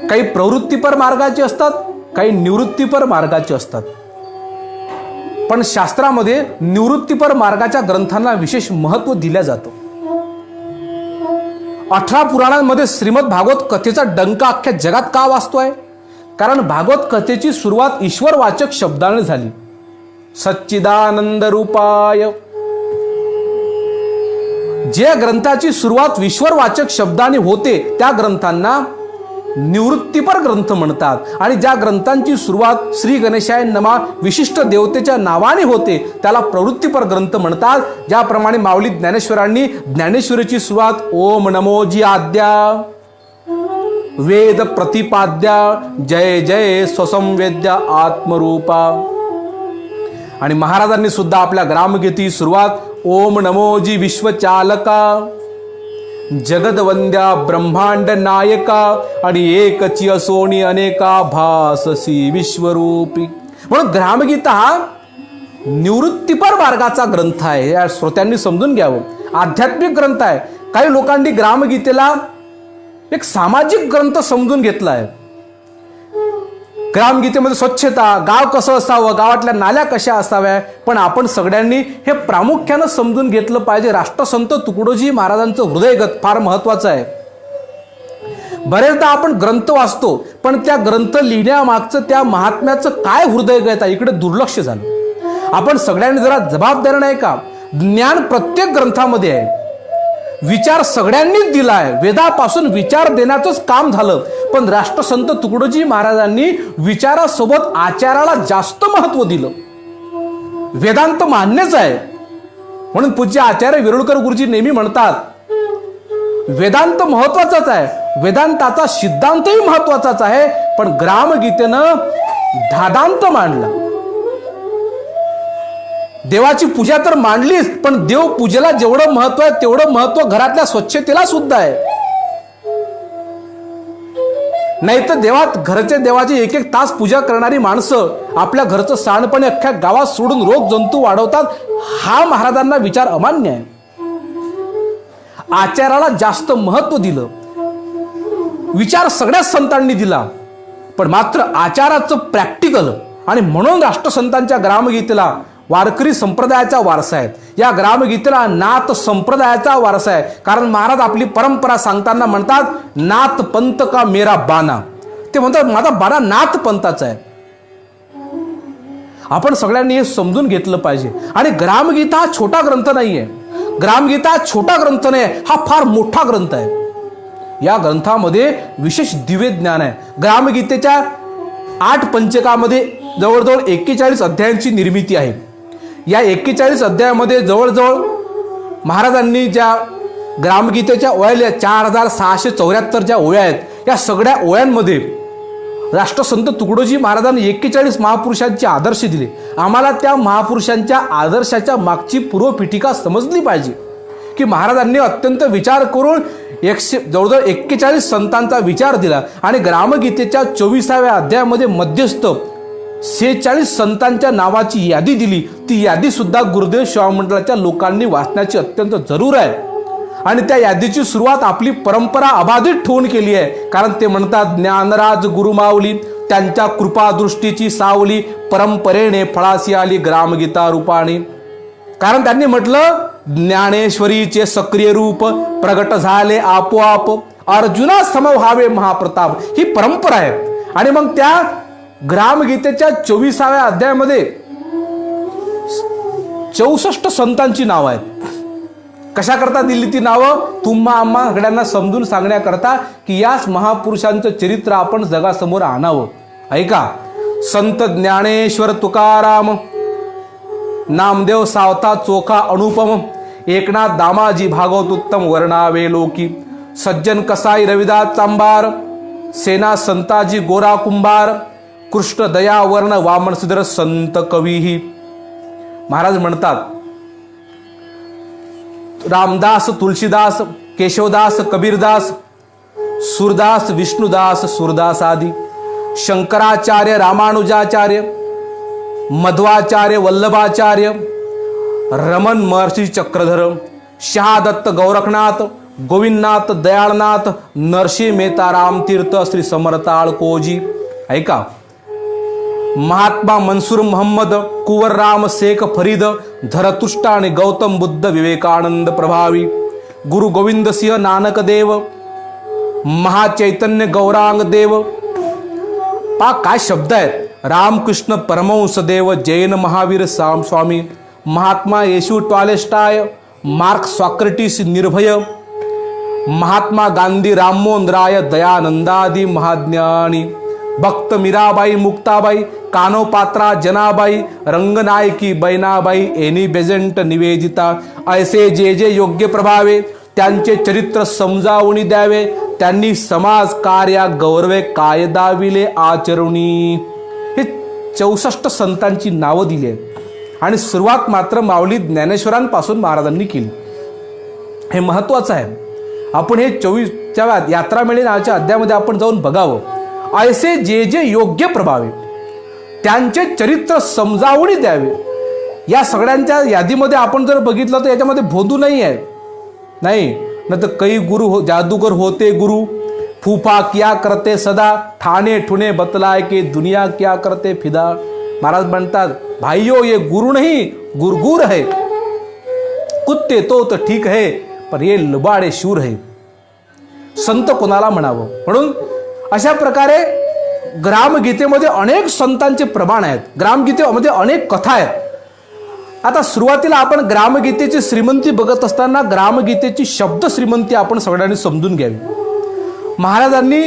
A: काही प्रवृत्तीपर मार्गाचे असतात, काही निवृत्तीपर मार्गाचे असतात. पण शास्त्रामध्ये निवृत्तीपर मार्गाच्या ग्रंथांना विशेष महत्त्व दिलं जातं. 18 पुराणांमध्ये श्रीमद भागवत कथेचा डंका अख्ख्या जगात का वाजतोय? कारण भागवत कथेची सुरुवात ईश्वरवाचक शब्दाने झाली. सच्चिदानंद रूपाय. ज्या ग्रंथाची सुरुवात ईश्वरवाचक शब्दाने होते त्या ग्रंथांना निवृत्तीपर ग्रंथ म्हणतात. आणि ज्या ग्रंथांची सुरुवात श्री गणेशाय नमः विशिष्ट देवतेच्या नावाने होते त्याला प्रवृत्तीपर ग्रंथ म्हणतात. ज्याप्रमाणे माऊली ज्ञानेश्वरांनी ज्ञानेश्वरीची सुरुवात ओम नमोजी आद्या वेद प्रतिपाद्या जय जय स्वसंवेद्या आत्मरूपा. आणि महाराजांनी सुद्धा आपल्या ग्रामगीती सुरुवात ओम नमोजी विश्वचालका जगदवंद्या ब्रह्मांड नायका आणि एकची असोनी अनेका भाससी विश्वरूपी. म्हणून ग्रामगीता हा निवृत्तीपर मार्गाचा ग्रंथ आहे. या श्रोत्यांनी समजून घ्यावं. आध्यात्मिक ग्रंथ आहे. काही लोकांनी ग्रामगीतेला एक सामाजिक ग्रंथ समजून घेतला आहे. ग्रामगीतेमध्ये स्वच्छता, गाव कसं असावं, गावातल्या नाल्या कशा असाव्या. पण आपण सगळ्यांनी हे प्रामुख्यानं समजून घेतलं पाहिजे. राष्ट्रसंत तुकडोजी महाराजांचं हृदयगत फार महत्वाचं आहे. बरेचदा आपण ग्रंथ वाचतो पण त्या ग्रंथ लिहिण्यामागचं त्या महात्म्याचं काय हृदयगत आहे इकडे दुर्लक्ष झालं. आपण सगळ्यांनी जरा जबाबदारी नाही का? ज्ञान प्रत्येक ग्रंथामध्ये आहे, विचार सगळ्यांनीच दिला आहे. वेदापासून विचार देण्याचंच काम झालं. पण राष्ट्रसंत तुकडोजी महाराजांनी विचारासोबत आचाराला जास्त महत्व दिलं. वेदांत मान्यच आहे म्हणून पूज्य आचार्य विरुळकर गुरुजी नेहमी म्हणतात वेदांत महत्वाचाच आहे, वेदांताचा सिद्धांतही महत्वाचाच आहे. पण ग्रामगीतेनं धादांत मांडला. देवाची पूजा तर मांडलीच पण देव पूजेला जेवढं महत्व आहे तेवढं महत्व घरातल्या स्वच्छतेला सुद्धा आहे. नाही तर घरच्या देवाची 1-1 तास पूजा करणारी माणसं आपल्या घरचं सांडपाणी अख्ख्या गावात सोडून रोग जंतू वाढवतात. हा महाराजांना विचार अमान्य आहे. आचाराला जास्त महत्व दिलं. विचार सगळ्याच संतांनी दिला पण मात्र आचाराचं प्रॅक्टिकल. आणि म्हणून राष्ट्रसंतांच्या ग्रामगीतेला वारकरी संप्रदायाचा वारसा आहे. या ग्रामगीतेला नाथ संप्रदायाचा वारसा आहे. कारण महाराज आपली परंपरा सांगताना म्हणतात नाथ पंथ का मेरा बाना. ते म्हणतात माझा बाना नाथ पंथाचा आहे. आपण सगळ्यांनी हे समजून घेतलं पाहिजे. आणि ग्रामगीता हा छोटा ग्रंथ नाहीये. ग्रामगीता छोटा ग्रंथ नाही, हा फार मोठा ग्रंथ आहे. या ग्रंथामध्ये विशेष दिव्य ज्ञान आहे. ग्रामगीतेच्या 8 पंचकामध्ये जवळजवळ 41 अध्यायांची निर्मिती आहे. या 41 अध्यायामध्ये जवळजवळ महाराजांनी ज्या ग्रामगीतेच्या ओव्या 4674 ज्या ओव्या आहेत, या सगळ्या ओव्यांमध्ये राष्ट्रसंत तुकडोजी महाराजांनी 41 महापुरुषांचे आदर्श दिले. आम्हाला त्या महापुरुषांच्या आदर्शाच्या मागची पूर्वपीठिका समजली पाहिजे की महाराजांनी अत्यंत विचार करून जवळजवळ 41 संतांचा विचार दिला. आणि ग्रामगीतेच्या 24व्या अध्यायामध्ये मध्यस्थ 46 संतांच्या नावाची यादी दिली. ती यादी सुद्धा गुरुदेव सेवा मंडळाच्या लोकांनी वाचण्याची अत्यंत जरूर आहे. आणि त्या यादीची सुरुवात आपली परंपरा अबाधित ठेवून केली आहे. कारण ते म्हणतात ज्ञानराज गुरुमाऊली त्यांच्या कृपादृष्टीची सावली परंपरेने फळासी आली ग्रामगीता रूपाने. कारण त्यांनी म्हटलं ज्ञानेश्वरीचे सक्रिय रूप प्रगट झाले आपोआप, अर्जुना सम व्हावे महाप्रताप, ही परंपरा आहे. आणि मग त्या ग्रामगीतेच्या 24व्या अध्यायामध्ये 64 संतांची नावं आहेत. कशा करता दिली ती नावं? तुम्हा आम्हा सगळ्यांना समजून सांगण्याकरता की याच महापुरुषांचं चरित्र आपण जगासमोर आणावं. ऐका, संत ज्ञानेश्वर तुकाराम, नामदेव सावता चोखा अनुपम, एकनाथ दामाजी भागवत उत्तम वर्णावे लोकी, सज्जन कसाई रविदास चांबार, सेना संताजी गोरा कुंभार, कृष्ण दया वर्ण वामनसिद्ध संत कवीही. महाराज म्हणतात रामदास तुलसीदास केशवदास कबीरदास सूरदास विष्णुदास सूरदास आदी, शंकराचार्य रामानुजाचार्य मध्वाचार्य वल्लभाचार्य, रमण महर्षी चक्रधर, शहादत्त गौरखनाथ गोविंदनाथ दयाळनाथ, नरसिंह मेहता रामतीर्थ श्री समर्थाळ कोजी. ऐका, महात्मा मनसूर मोहम्मद, कुंवर राम शेख फरीद, धरतुष्ट आणि गौतम बुद्ध विवेकानंद प्रभावी, गुरु गोविंद सिंह नानक देव, महाचैतन्य गौरांग देव. पा काय शब्द आहेत. रामकृष्ण परमहंस देव, जैन महावीर स्वामी, महात्मा येशू टॉलेस्टाय, मार्क सॉक्रेटिस निर्भय, महात्मा गांधी राममोहन राय दयानंदादी महाज्ञानी, भक्त मीराबाई मुक्ताबाई, कानोपात्रा जनाबाई, रंगनायकी बैनाबाई, एनी बेझंट निवेदिता, ऐसे जे जे योग्य प्रभावे त्यांचे चरित्र समजावून द्यावे, त्यांनी समाज कार्या गौरवे कायदाविले आचरणी. हे 64 संतांची नावं दिली आहेत आणि सुरुवात मात्र माऊली ज्ञानेश्वरांपासून महाराजांनी केली. हे महत्वाचं आहे. आपण हे 24व्या यात्रा मेळे नावाच्या अध्यायामध्ये आपण जाऊन बघावं. ऐसे जे जे योग्य प्रभावे त्यांचे चरित्र समजावून द्यावे. या सगळ्यांच्या यादीमध्ये आपण जर बघितलं तर याच्यामध्ये भोंदू नाही आहे. नाही न तर कई गुरु जादूगर होते गुरु, फूफा क्या करते सदा, ठाणे ठुणे बतलाय के दुनिया क्या करते फिदा. महाराज म्हणतात भाइयों ये गुरु नहीं गुरगुर है, कुत्ते तो ठीक है पर ये लुबाडे शूर है. संत कोणाला म्हणावं. म्हणून अशा प्रकारे ग्रामगीतेमध्ये अनेक संतांचे प्रमाण आहेत. ग्रामगीतेमध्ये अनेक कथा आहेत. आता सुरुवातीला आपण ग्रामगीतेची श्रीमंती बघत असताना ग्रामगीतेची शब्द श्रीमंती आपण सगळ्यांनी समजून घ्यावी. महाराजांनी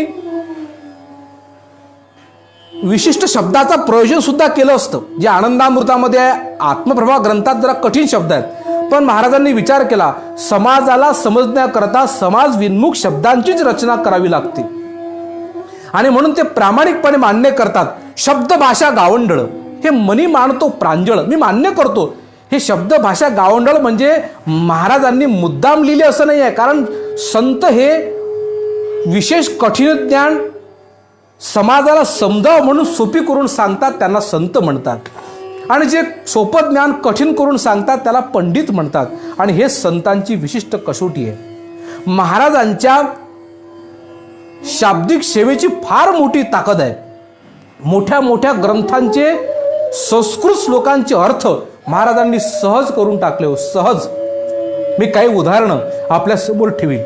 A: विशिष्ट शब्दाचा प्रयोजन सुद्धा केलं असतं. जे आनंदामृतामध्ये आत्मप्रभा ग्रंथात जरा कठीण शब्द आहेत, पण महाराजांनी विचार केला समाजाला समजण्याकरता समाज विन्मुख शब्दांचीच रचना करावी लागते. आणि म्हणून ते प्रामाणिकपणे मान्य करतात. शब्द भाषा गावंढळ हे मनी मानतो प्रांजळ. मी मान्य करतो हे शब्द भाषा गावंढळ म्हणजे महाराजांनी मुद्दाम लिहिले असं नाही आहे. कारण संत हे विशेष कठीण ज्ञान समाजाला समजावं म्हणून सोपी करून सांगतात, त्यांना संत म्हणतात. आणि जे सोपं ज्ञान कठीण करून सांगतात त्याला पंडित म्हणतात. आणि हे संतांची विशिष्ट कसोटी आहे. महाराजांच्या शाब्दिक सेवेची फार मोठी ताकद आहे. मोठ्या मोठ्या ग्रंथांचे संस्कृत श्लोकांचे अर्थ महाराजांनी सहज करून टाकले हो, सहज. मी काही उदाहरणं आपल्या समोर ठेवीन.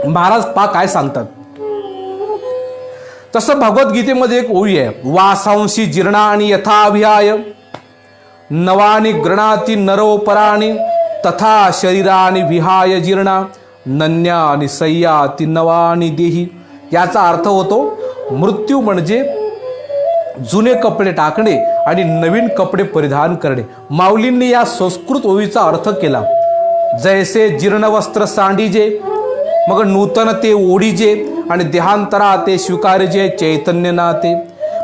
A: महाराज काय सांगतात तसं भगवद्गीतेमध्ये एक ओळी आहे, वासांशी जीर्णानि यथाभिहाय नवानि गृणाति नरो पराणि तथा शरीरानि विहाय जीर्णा नन्यानि सय्याति नवानि देही. याचा अर्थ होतो मृत्यू म्हणजे जुने कपडे टाकणे आणि नवीन कपडे परिधान करणे. माऊलींनी या संस्कृत ओळीचा अर्थ केला, जैसे जीर्ण वस्त्र सांडीजे मग नूतन ते ओढीजे आणि देहांतरा ते स्वीकारिजे चैतन्य नाते.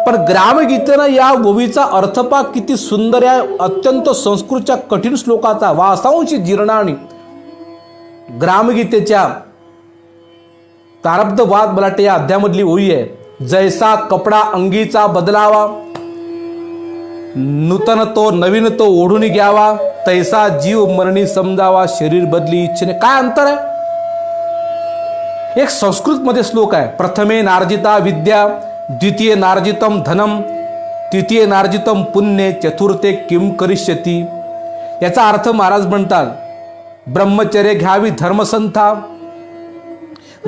A: पण ग्रामगीतेनं या ओवीचा अर्थ पा किती सुंदर आहे. अत्यंत संस्कृतच्या कठीण श्लोकाचा वासांशी जीर्णानी ग्रामगीतेच्या प्रारब्धवाद बलाटे या अध्यामधली ओळी आहे. जैसा कपडा अंगीचा बदलावा नूतन तो नवीन तो ओढून घ्यावा, तैसा जीव मरणी समजावा शरीर बदली इच्छेने. काय अंतर आहे. एक संस्कृत मध्ये श्लोक आहे, प्रथमे नार्जिता विद्या द्वितीय नार्जितम धनम तृतीय नार्जितम पुण्य चतुर्थे किम करिष्यति. याचा अर्थ महाराज म्हणतात, ब्रह्मचर्य घ्यावी धर्मसंथा,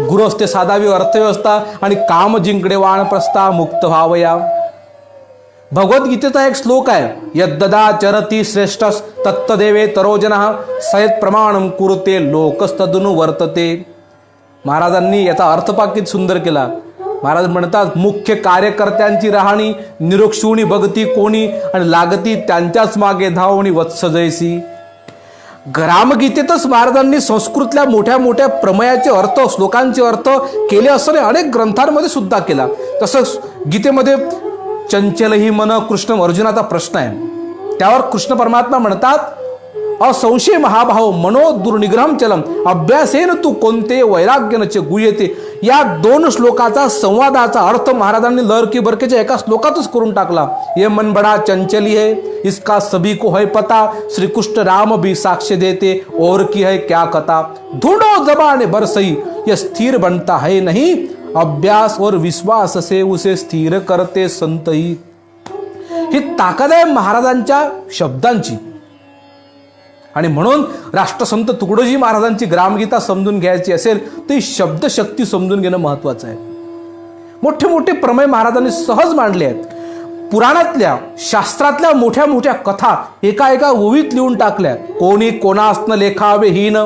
A: गृहस्थे साधावी अर्थव्यवस्था आणि काम जिंकणे वानप्रस्था मुक्त व्हावया. भगवद्गीतेचा एक श्लोक आहे, यद्ददा चरती श्रेष्ठस तत्तदेवे तरोजनः सयत प्रमाणम कुरुते लोकस्तदनु वर्तते. महाराजांनी याचा अर्थ किती सुंदर केला. महाराज म्हणतात, मुख्य कार्यकर्त्यांची राहणी निरक्षुणी बघती कोणी आणि लागती त्यांच्याच मागे धावणी वत्स जैसी. ग्रामगीतेतच महाराजांनी संस्कृतल्या मोठ्या मोठ्या प्रमेयाचे अर्थ, श्लोकांचे अर्थ केले असणे अनेक ग्रंथांमध्ये सुद्धा केला. तसंच गीतेमध्ये चंचल ही मन कृष्ण अर्जुनाचा प्रश्न आहे, त्यावर कृष्ण परमात्मा म्हणतात, असंशय महाभाव मनो दुर्निग्रहम चलम अभ्यासेन तू कोणते वैराग्यनचे गुह्यते. या 2 श्लोकाचा संवादाचा अर्थ महाराजांनी लहरकी बरकेच्या एका श्लोकातच करून टाकला. ये मन बडा चंचली है इसका सभी को है पता, श्री कृष्ण राम भी साक्ष्य देते और की है क्या कथा. ढूंढो जबाने बरसई ये स्थिर बनता है नहीं, अभ्यास और विश्वास से उसे स्थिर करते संतही. ही ताकद आहे महाराजांच्या शब्दांची. आणि म्हणून राष्ट्रसंत तुकडोजी महाराजांची ग्रामगीता समजून घ्यायची असेल तर शब्दशक्ती समजून घेणं महत्वाचं आहे. मोठे मोठे प्रमेय महाराजांनी सहज मांडले आहेत. पुराणातल्या शास्त्रातल्या मोठ्या मोठ्या कथा एका एका ओवीत लिहून टाकल्या. कोणी कोणासनं लेखावे हीन,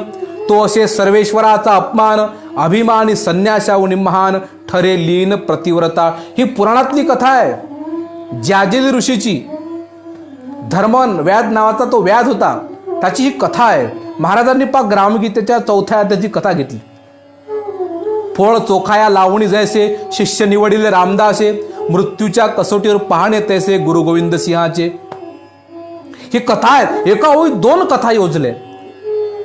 A: तो असे सर्वेश्वराचा अपमान, अभिमानी संन्यासाहुनी महान ठरे लीन प्रतिव्रता. ही पुराणातली कथा आहे. ज्याजेली ऋषीची, धर्मन व्याध नावाचा तो व्याध होता, त्याची ही कथा आहे. महाराजांनी ग्रामगीतेच्या 4थ्या अध्यायाची कथा घेतली. फळ चोखाया लावणी जैसे शिष्य निवडिले रामदासे, मृत्यूच्या कसोटीवर पाहणे तैसे गुरु गोविंद सिंहाचे. ही कथा आहे. एका ओळीत 2 कथा योजले.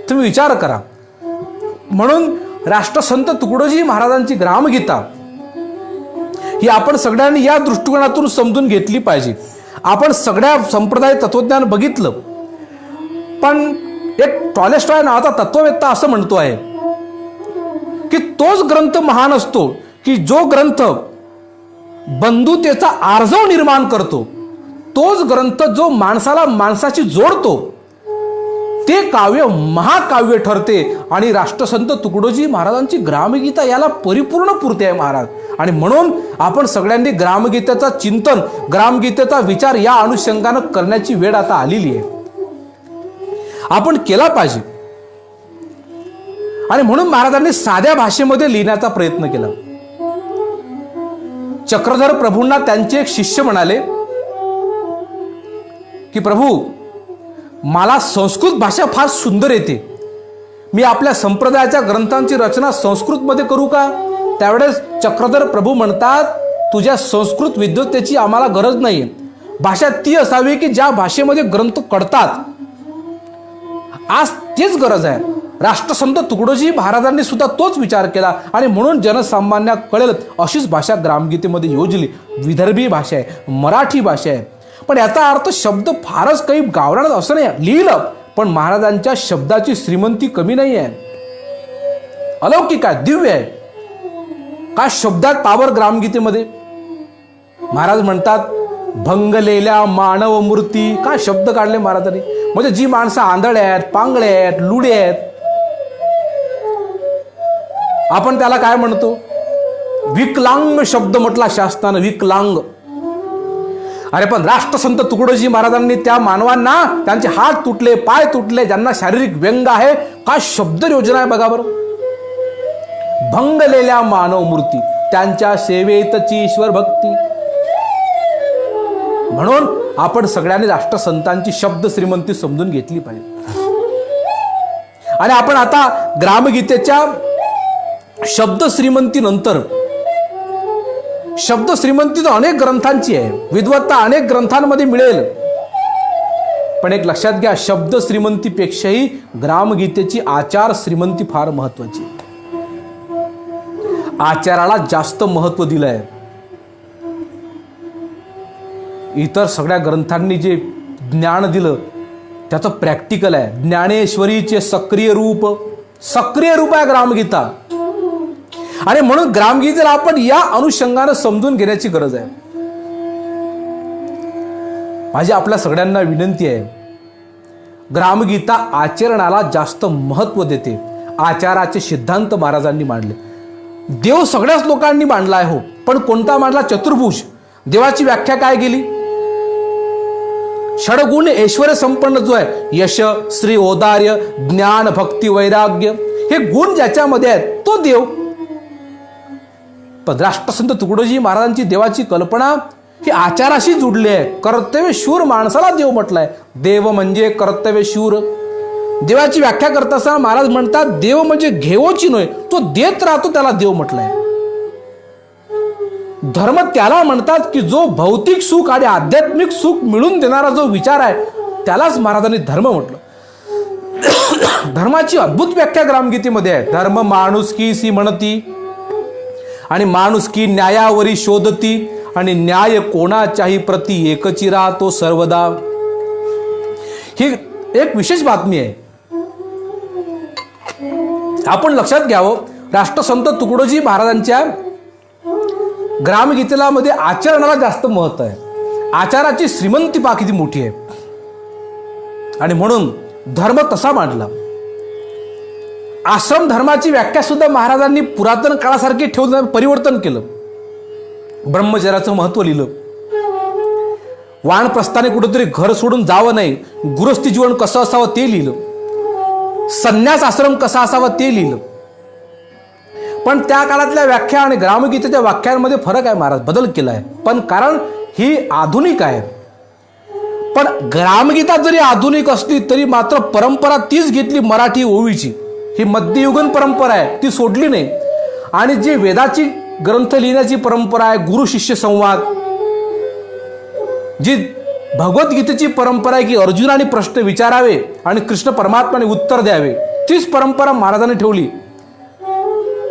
A: तुम्ही विचार करा. म्हणून राष्ट्रसंत तुकडोजी महाराजांची ग्रामगीता ही आपण सगळ्यांनी या दृष्टिकोनातून समजून घेतली पाहिजे. आपण सगळ्या संप्रदाय तत्वज्ञान बघितलं, पण एक टॉलेस्टॉय नावाचा तत्ववेत्ता असं म्हणतो आहे की तोच ग्रंथ महान असतो की जो ग्रंथ बंधुतेचा आर्जव निर्माण करतो, तोच ग्रंथ जो माणसाला माणसाशी जोडतो, ते काव्य महाकाव्य ठरते. आणि राष्ट्रसंत तुकडोजी महाराजांची ग्रामगीता याला परिपूर्ण पूर्ती आहे महाराज. आणि म्हणून आपण सगळ्यांनी ग्रामगीतेचा चिंतन, ग्रामगीतेचा विचार या अनुषंगानं करण्याची वेळ आता आलेली आहे. आपण केला पाहिजे. आणि म्हणून महाराजांनी साध्या भाषेमध्ये लिहिण्याचा प्रयत्न केला. चक्रधर प्रभूंना त्यांचे एक शिष्य म्हणाले की प्रभू, मला संस्कृत भाषा फार सुंदर येते, मी आपल्या संप्रदायाच्या ग्रंथांची रचना संस्कृतमध्ये करू का? त्यावेळेस चक्रधर प्रभू म्हणतात, तुझ्या संस्कृत विद्वत्तेची आम्हाला गरज नाही. भाषा ती असावी की ज्या भाषेमध्ये ग्रंथ कळतात. आज तीच गरज आहे. राष्ट्रसंत तुकडोजी महाराजांनी सुद्धा तोच विचार केला आणि म्हणून जनसामान्य कळेल अशीच भाषा ग्रामगीतेमध्ये योजली. विदर्भी भाषा आहे, मराठी भाषा आहे. पण याचा अर्थ शब्द फारच काही गावरान असं नाही. लिहिलं, पण महाराजांच्या शब्दाची श्रीमंती कमी नाही आहे. अलौकिक आहे, दिव्य आहे. काय शब्दात पावर ग्रामगीतेमध्ये. महाराज म्हणतात, भंगलेल्या मानव मूर्ती. काय शब्द काढले महाराजांनी. म्हणजे जी माणसं आंधळे आहेत, पांगळे आहेत, लुडे आहेत, आपण त्याला काय म्हणतो, विकलांग शब्द म्हटला शासनानं, विकलांग. अरे पण राष्ट्रसंत तुकडोजी महाराजांनी त्या मानवांना, त्यांचे हात तुटले, पाय तुटले, ज्यांना शारीरिक व्यंग आहे, काय शब्द योजना आहे बघा बरं. भंगलेल्या मानव मूर्ती, त्यांच्या सेवेतची ईश्वर भक्ती. म्हणून आपण सगळ्यांनी राष्ट्रसंतांची शब्द श्रीमंती समजून घेतली पाहिजे. आणि आपण आता ग्रामगीतेच्या शब्द श्रीमंतीनंतर, शब्द श्रीमंती तर अनेक ग्रंथांची आहे, विद्वत्ता अनेक ग्रंथांमध्ये मिळेल, पण एक लक्षात घ्या, शब्द श्रीमंतीपेक्षाही ग्रामगीतेची आचार श्रीमंती फार महत्वाची. आचाराला जास्त महत्व दिलं आहे. इतर सगळ्या ग्रंथांनी जे ज्ञान दिलं त्याचं प्रॅक्टिकल आहे. ज्ञानेश्वरीचे सक्रिय रूप आहे ग्रामगीता. आणि म्हणून ग्रामगीतेला आपण या अनुषंगाने समजून घेण्याची गरज आहे. माझी आपल्या सगळ्यांना विनंती आहे, ग्रामगीता आचरणाला जास्त महत्त्व देते. आचाराचे सिद्धांत महाराजांनी मांडले. देव सगळ्याच लोकांनी मांडला आहे हो, पण कोणता मांडला? चतुर्भुज. देवाची व्याख्या काय केली? षडगुण ऐश्वर्य संपन्न जो आहे, यश, श्री, औदार्य, ज्ञान, भक्ती, वैराग्य, हे गुण ज्याच्यामध्ये आहेत तो देव. पण राष्ट्रसंत तुकडोजी महाराजांची देवाची कल्पना ही आचाराशी जुडली आहे. कर्तव्यशूर माणसाला देव म्हटलाय. देव म्हणजे कर्तव्यशूर. देवाची व्याख्या करत असताना महाराज म्हणतात, देव म्हणजे घेवोची नव्हे, तो देत राहतो, त्याला देव म्हटलाय. धर्म त्याला म्हणतात की जो भौतिक सुख आणि आध्यात्मिक सुख मिळून देणारा जो विचार आहे त्यालाच महाराजांनी धर्म म्हटलं. धर्माची अद्भुत व्याख्या ग्रामगीतेमध्ये आहे. धर्म माणुसकी सी म्हणती, आणि माणुसकी न्यायावरी शोधती, आणि न्याय कोणाच्याही प्रती एकची राहतो सर्वदा. ही एक विशेष बातमी आहे, आपण लक्षात घ्यावं. राष्ट्रसंत तुकडोजी महाराजांच्या ग्रामगीतेला मध्ये आचरणाला जास्त महत्व आहे. आचाराची श्रीमंती पहा किती मोठी आहे. आणि म्हणून धर्म तसा मांडला. आश्रम धर्माची व्याख्या सुद्धा महाराजांनी पुरातन काळासारखी ठेवून परिवर्तन केलं. ब्रह्मचर्याचं महत्व लिहिलं. वानप्रस्थाने कुठेतरी घर सोडून जावं नाही, गृहस्थी जीवन कसं असावं ते लिहिलं. संन्यास आश्रम कसा असावा ते लिहिलं. पण त्या काळातल्या व्याख्या आणि ग्रामगीतेच्या व्याख्यांमध्ये फरक आहे. महाराज बदल केलाय, पण कारण ही आधुनिक आहे. पण ग्रामगीता जरी आधुनिक असली तरी मात्र परंपरा तीच घेतली मराठी ओवीची. ही मध्ययुगीन परंपरा आहे, ती सोडली नाही. आणि जी वेदाची ग्रंथ लिहिण्याची परंपरा आहे, गुरु शिष्य संवाद, जी भगवद्गीतेची परंपरा आहे की अर्जुनाने प्रश्न विचारावे आणि कृष्ण परमात्म्याने उत्तर द्यावे, तीच परंपरा महाराजांनी ठेवली.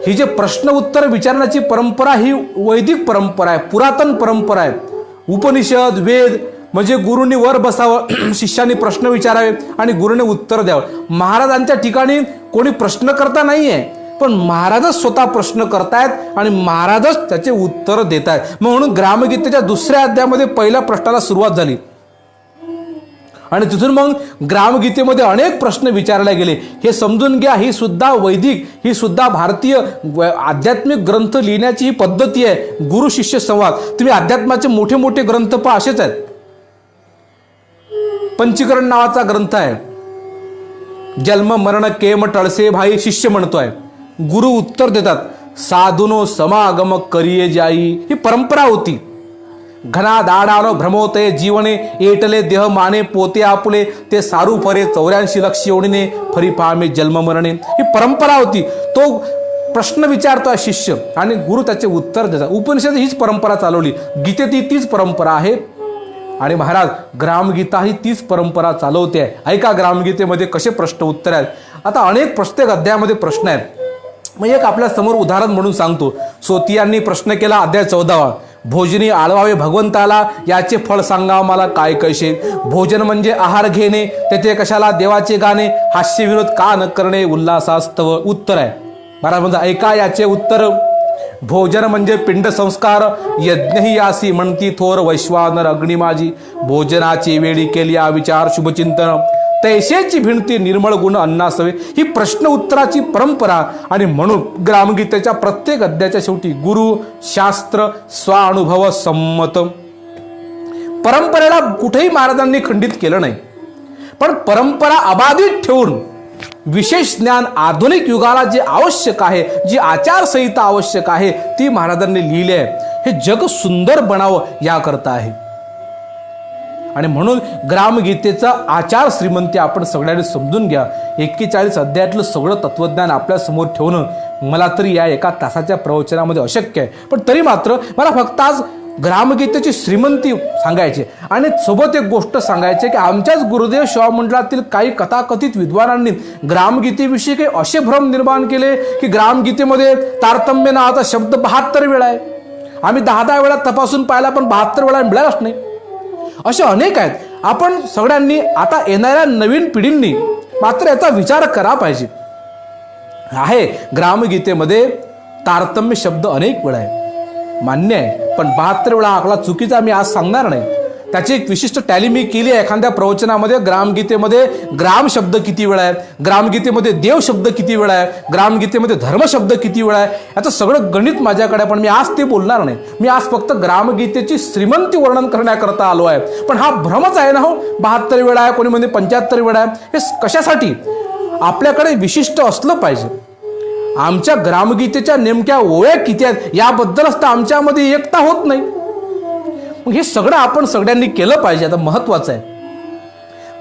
A: ही जे प्रश्न उत्तर विचारण्याची परंपरा ही वैदिक परंपरा आहे, पुरातन परंपरा आहे. उपनिषद, वेद म्हणजे गुरुनी वर बसावं, शिष्याने प्रश्न विचारावे आणि गुरुने उत्तर द्यावं. महाराजांच्या ठिकाणी कोणी प्रश्नकर्ता नाहीये, पण महाराजच स्वतः प्रश्न करतायत आणि महाराजच त्याचे उत्तर देत आहेत. म्हणून ग्रामगीतेच्या दुसऱ्या अध्यायामध्ये पहिल्या प्रश्नाला सुरुवात झाली आणि तिथून मग ग्रामगीतेमध्ये अनेक प्रश्न विचारले गेले. हे समजून घ्या, ही सुद्धा वैदिक, ही सुद्धा भारतीय आध्यात्मिक ग्रंथ लिहिण्याची ही पद्धती आहे. गुरु शिष्य संवाद. तुम्ही अध्यात्माचे मोठे मोठे ग्रंथ पहा, असेच आहेत. पंचीकरण नावाचा ग्रंथ आहे. जन्म मरण केम टळसे भाई, शिष्य म्हणतोय, गुरु उत्तर देतात, साधुनो समागम करिये जाई. ही परंपरा होती. घना दाडानो भ्रमोते जीवने, एटले देह माने पोते आपुले, ते सारू फरे 84 लक्ष एवढीने, फरी पामे जन्म मरणे. ही परंपरा होती. तो प्रश्न विचारतोय शिष्य आणि गुरु त्याचे उत्तर देतात. उपनिषद हीच परंपरा चालवली. गीतेत तीच परंपरा आहे आणि महाराज ग्रामगीता ही तीच परंपरा चालवते आहे. ऐका ग्रामगीतेमध्ये कसे प्रश्न उत्तर आहेत. आता अनेक प्रत्येक अध्यायामध्ये प्रश्न आहेत. मग एक आपल्या समोर उदाहरण म्हणून सांगतो. सोतियांनी प्रश्न केला, अध्याय 14, भोजनी आळवावे भगवंताला, याचे फळ सांगा मला काय कैसे. भोजन म्हणजे आहार घेणे, तेथे कशाला देवाचे गाणे, हास्य विनोद का न करणे, उल्हासास्तव. उत्तर आहे महाराज म्हणजे ऐका याचे उत्तर. भोजन म्हणजे पिंड संस्कार, यज्ञ ही यासी म्हणती थोर वैश्वानर अग्नी माझी. भोजनाची वेळी केली विचार शुभचिंतन, तैसेची भिणती निर्मळ गुण अन्नासवे. ही प्रश्न उत्तराची परंपरा. आणि म्हणून ग्रामगीतेच्या प्रत्येक अध्यायाच्या शेवटी गुरु शास्त्र स्वानुभव संमत. परंपरेला कुठेही महाराजांनी खंडित केलं नाही, पण परंपरा अबाधित ठेवून विशेष ज्ञान आधुनिक युगाला जे आवश्यक आहे, जी आचारसंहिता आवश्यक आहे, ती महाराजांनी लिहिली आहे. हे जग सुंदर बनावं याकरता आहे. आणि म्हणून ग्रामगीतेचा आचार श्रीमंती आपण सगळ्यांनी समजून घ्या. 41 अध्यायातलं सगळं तत्वज्ञान आपल्या समोर ठेवणं मला तरी या एका तासाच्या प्रवचनामध्ये अशक्य आहे. पण तरी मात्र मला फक्त आज ग्रामगीतेची श्रीमंती सांगायची आणि सोबत एक गोष्ट सांगायची की आमच्याच गुरुदेव सेवा मंडळातील काही कथाकथित विद्वानांनी ग्रामगीतेविषयी काही असे भ्रम निर्माण केले की ग्रामगीतेमध्ये तारतम्य नावाचा शब्द 72 वेळा आहे. आम्ही 10 वेळा तपासून पाहिला, पण 72 वेळा मिळालाच नाही. असे अनेक आहेत. आपण सगळ्यांनी आता येणाऱ्या नवीन पिढींनी मात्र याचा विचार करा पाहिजे. आहे ग्रामगीतेमध्ये तारतम्य शब्द अनेक वेळा आहे, मान्य आहे, पण 72 वेळा आकडा चुकीचा मी आज सांगणार नाही. त्याची एक विशिष्ट टॅली मी केली आहे एखाद्या प्रवचनामध्ये. ग्रामगीतेमध्ये ग्राम शब्द किती वेळा आहे, ग्रामगीतेमध्ये देव शब्द किती वेळा आहे, ग्रामगीतेमध्ये धर्म शब्द किती वेळा आहे, याचं सगळं गणित माझ्याकडे. पण मी आज ते बोलणार नाही. मी आज फक्त ग्रामगीतेची श्रीमंती वर्णन करण्याकरता आलो आहे. पण हा भ्रमच आहे ना हो. 72 वेळा आहे, कोणी म्हणजे 75 वेळा आहे. हे कशासाठी? आपल्याकडे विशिष्ट असलं पाहिजे. आमच्या ग्रामगीतेच्या नेमक्या ओळ्या किती आहेत याबद्दलच तर आमच्यामध्ये एकता होत नाही. मग हे सगळं आपण सगळ्यांनी केलं पाहिजे. आता महत्वाचं आहे.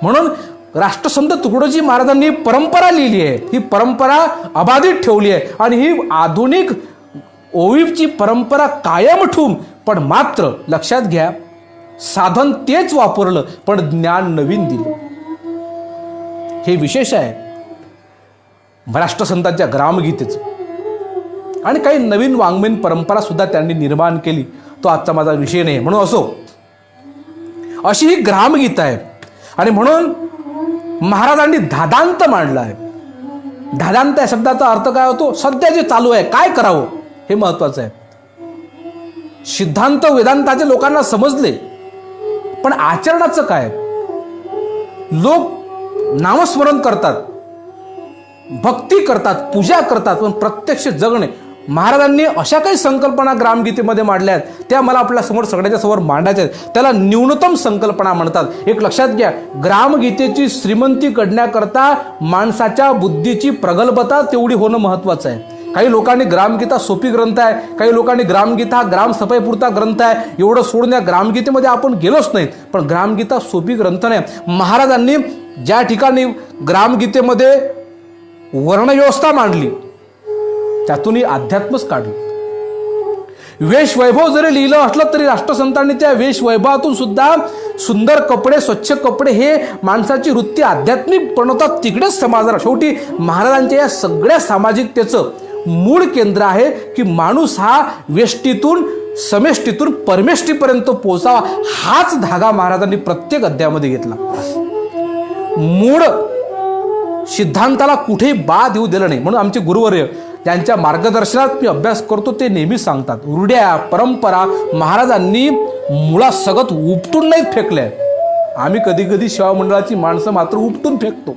A: म्हणून राष्ट्रसंत तुकडोजी महाराजांनी परंपरा लिहिली आहे. ही परंपरा अबाधित ठेवली आहे आणि ही आधुनिक ओवीची परंपरा कायम ठेवून, पण मात्र लक्षात घ्या, साधन तेच वापरलं पण ज्ञान नवीन दिलं. हे विशेष आहे राष्ट्रसंतांच्या ग्रामगीतेचं. आणि काही नवीन वाङ्मयीन परंपरा सुद्धा त्यांनी निर्माण केली. तो आजचा माझा विषय नाही. म्हणून असो, अशी ही ग्रामगीता आहे. आणि म्हणून महाराजांनी धादांत मांडला आहे. धादांत या शब्दाचा अर्थ काय होतो? सध्या जे चालू आहे काय करावं हे महत्वाचं आहे. सिद्धांत वेदांताचे लोकांना समजले, पण आचरणाचं काय? लोक नामस्मरण करतात, भक्ती करतात, पूजा करतात, पण प्रत्यक्ष जगणे. महाराजांनी अशा काही संकल्पना ग्रामगीतेमध्ये मांडल्या आहेत, त्या मला आपल्या समोर सगळ्याच्या समोर मांडायच्या आहेत. त्याला न्यूनतम संकल्पना म्हणतात. एक लक्षात घ्या, ग्रामगीतेची श्रीमंती करण्याकरता माणसाच्या बुद्धीची प्रगल्भता तेवढी होणं महत्वाचं आहे. काही लोकांनी ग्रामगीता सोपी ग्रंथ आहे, काही लोकांनी ग्रामगीता हा ग्रामसफाईपुरता ग्रंथ आहे एवढं सोडून या ग्रामगीतेमध्ये आपण गेलोच नाहीत. पण ग्रामगीता सोपी ग्रंथ नाही. महाराजांनी ज्या ठिकाणी ग्रामगीतेमध्ये वर्णव्यवस्था मांडली त्यातूनही अध्यात्मच काढलं. वेश वैभव जरी लिहिलं असलं तरी राष्ट्रसंतांनी त्या वेश वैभवातून सुद्धा सुंदर कपडे, स्वच्छ कपडे हे माणसाची वृत्ती आध्यात्मिक बनवतात. तिकडेच समाजाला शेवटी महाराजांच्या या सगळ्या सामाजिकतेचं मूळ केंद्र आहे की माणूस हा वेष्टीतून समेष्टीतून परमेष्टीपर्यंत पोहोचावा. हाच धागा महाराजांनी प्रत्येक अध्यायामध्ये घेतला. मूळ सिद्धांताला कुठेही बाद येऊ दिलं नाही. म्हणून आमचे गुरुवर्य ज्यांच्या मार्गदर्शनात मी अभ्यास करतो ते नेहमीच सांगतात, रूढ्या परंपरा महाराजांनी मुळासकट उपटून नाही फेकल्या. आम्ही कधी कधी सेवा मंडळाची माणसं मात्र उपटून फेकतो.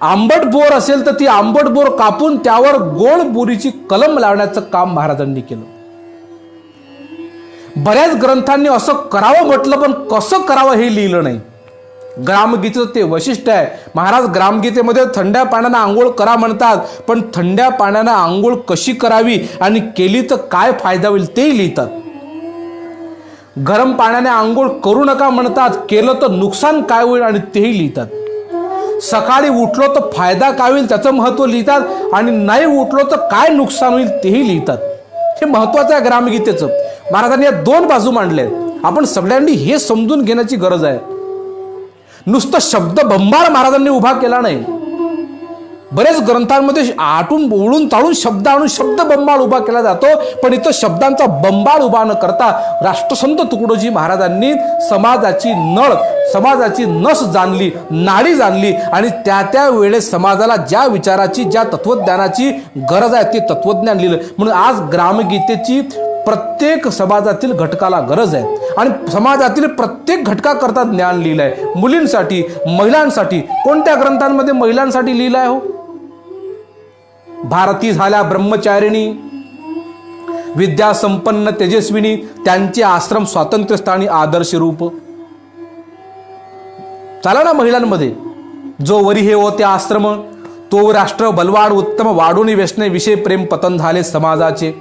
A: आंबट बोर असेल तर ती आंबट बोर कापून त्यावर गोड बोरीची कलम लावण्याचं काम महाराजांनी केलं. बऱ्याच ग्रंथांनी असं करावं म्हटलं, पण कसं करावं हे लिहिलं नाही. ग्रामगीतेचं ते वैशिष्ट्य आहे. महाराज ग्रामगीतेमध्ये थंड्या पाण्यानं आंघोळ करा म्हणतात, पण थंड्या पाण्यानं आंघोळ कशी करावी आणि केली तर काय फायदा होईल तेही लिहितात. गरम पाण्याने आंघोळ करू नका म्हणतात, केलं तर नुकसान काय होईल आणि तेही लिहितात. सकाळी उठलो तर फायदा काय होईल त्याचं महत्व लिहितात, आणि नाही उठलो तर काय नुकसान होईल तेही लिहितात. हे महत्वाचं आहे ग्रामगीतेचं. महाराजांनी या दोन बाजू मांडल्या. आपण सगळ्यांनी हे समजून घेण्याची गरज आहे. नुसतं शब्द बंबाळ महाराजांनी उभा केला नाही. बरेच ग्रंथांमध्ये आटून बोळून ताळून शब्द आणून शब्द बंबाळ उभा केला जातो, पण इथं शब्दांचा बंबाळ उभा न करता राष्ट्रसंत तुकडोजी महाराजांनी समाजाची नळ, समाजाची नस जाणली, नाडी जाणली, आणि त्या त्या वेळेस समाजाला ज्या विचाराची, ज्या तत्वज्ञानाची गरज आहे ते तत्वज्ञान लिहिलं. म्हणून आज ग्रामगीतेची प्रत्येक समाजातील घटकाला गरज आहे, आणि समाजातील प्रत्येक घटकाकरता ज्ञान लिहिलं आहे. मुलींसाठी, महिलांसाठी. कोणत्या ग्रंथांमध्ये महिलांसाठी लिहिलं आहे हो? भारती झाल्या ब्रह्मचारिणी, विद्या संपन्न तेजस्विनी, त्यांचे आश्रम स्वातंत्र्यस्थानी आदर्श रूप. चला ना महिलांमध्ये, जो वरी हे होते आश्रम, तो राष्ट्र बलवान उत्तम, वाढून व्यसने विषय प्रेम पतन झाले समाजाचे.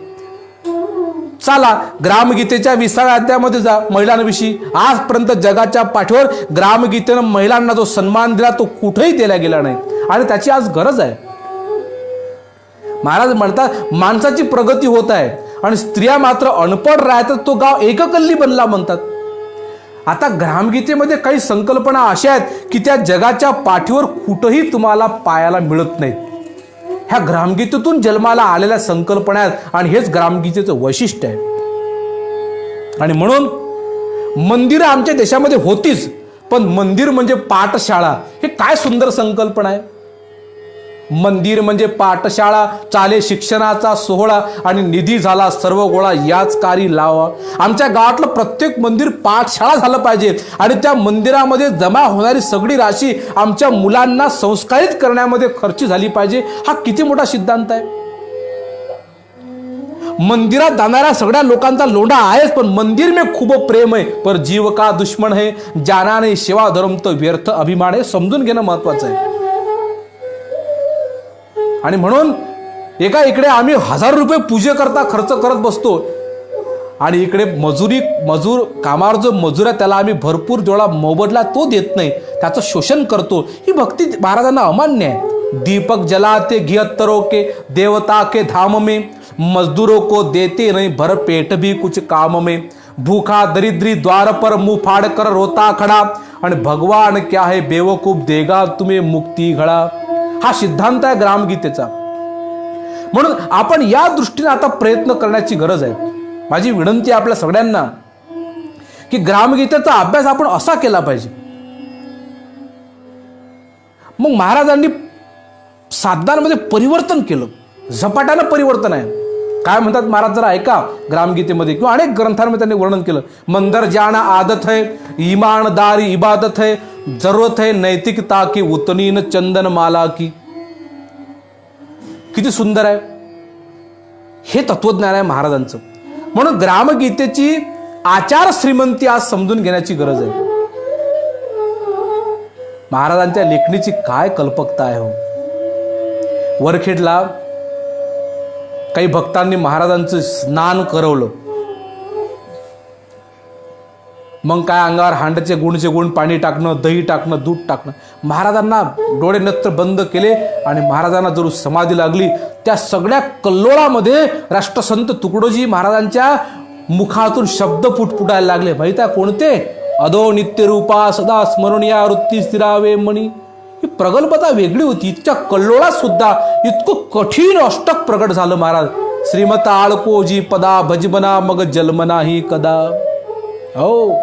A: चला ग्रामगीतेच्या 20व्या अध्यायामध्ये जा, महिलांविषयी. आजपर्यंत जगाच्या पाठीवर ग्रामगीतेनं महिलांना जो सन्मान दिला तो कुठेही दिला गेला नाही, आणि त्याची आज गरज आहे. महाराज म्हणतात माणसाची प्रगती होत आहे आणि स्त्रिया मात्र अनपढ राहतात, तो गाव एककल्ली बनला म्हणतात. आता ग्रामगीतेमध्ये काही संकल्पना अशा आहेत की त्या जगाच्या पाठीवर कुठेही तुम्हाला पायाला मिळत नाहीत. ह्या ग्रामगीतेतून जन्माला आलेल्या संकल्पना आहेत, आणि हेच ग्रामगीतेचं वैशिष्ट्य आहे. आणि म्हणून मंदिरं आमच्या देशामध्ये होतीच, पण मंदिर म्हणजे पाठशाळा, हे काय सुंदर संकल्पना आहे. मंदिर म्हणजे पाठशाळा, चाले शिक्षणाचा सोहळा आणि निधी झाला सर्व गोळा याच कारी लावा. आमच्या गावातलं प्रत्येक मंदिर पाठशाळा झालं पाहिजे आणि त्या मंदिरामध्ये जमा होणारी सगळी राशी आमच्या मुलांना संस्कारित करण्यामध्ये खर्च झाली पाहिजे. हा किती मोठा सिद्धांत आहे. मंदिरात जाणाऱ्या सगळ्या लोकांचा लोंढा आहेच, पण मंदिर में खूप प्रेम आहे, पर जीव का दुश्मन है, जानाने सेवा धर्म तो व्यर्थ अभिमान आहे. समजून घेणं महत्वाचं आहे. आणि म्हणून एका इकडे आम्ही 1000 रुपये पूजेकरता खर्च करत बसतो आणि इकडे मजूर कामावर जो मजूर आहे त्याला आम्ही भरपूर जेवढा मोबदला तो देत नाही, त्याचं शोषण करतो. ही भक्ती महाराजांना अमान्य आहे. दीपक जलाते घियत्तरों के देवता के धाम में, मजदूरों को देते नहीं भर पेट भी कुछ काम में, भूखा दरिद्री द्वार पर मुंह फाड़ कर रोता खड़ा, आणि भगवान क्या है बेवकूफ देगा तुम्हें मुक्ती घडा. हा सिद्धांत आहे ग्रामगीतेचा. म्हणून आपण या दृष्टीने आता प्रयत्न करण्याची गरज आहे. माझी विनंती आहे आपल्या सगळ्यांना की ग्रामगीतेचा अभ्यास आपण असा केला पाहिजे. मग महाराजांनी साधनांमध्ये परिवर्तन केलं, झपाट्यानं परिवर्तन आहे. काय म्हणतात महाराज जरा ऐका. ग्रामगीतेमध्ये किंवा अनेक ग्रंथांमध्ये त्यांनी वर्णन केलं. मंदर जाना आदत है, ईमानदारी इबादत है, जरूरत है नैतिकता की उतनी न चंदन माला की. किती सुंदर आहे. हे तत्वज्ञान आहे महाराजांचं. म्हणून ग्रामगीतेची आचार श्रीमंती आज समजून घेण्याची गरज आहे. महाराजांच्या लेखणीची काय कल्पकता आहे हो. वरखेडला काही भक्तांनी महाराजांचं स्नान करवलं. मग काय अंगावर हांड्याचे गुण पाणी टाकणं, दही टाकणं, दूध टाकणं. महाराजांना डोळे नत्र बंद केले आणि महाराजांना जरूर समाधी लागली. त्या सगळ्या कल्लोळामध्ये राष्ट्रसंत तुकडोजी महाराजांच्या मुखातून शब्द फुटफुटायला लागले. माहिती आहे कोणते? अदो नित्य रूपा सदा स्मरणीया वृत्ती स्थिरावे मणी. ही प्रगल्भता वेगळी होती. इतक्या कल्लोळात सुद्धा इतकं कठीण अष्टक प्रगट झालं महाराज. श्रीमत आळकोजी पदा भजबना मग जन्मना ही कदा. हो,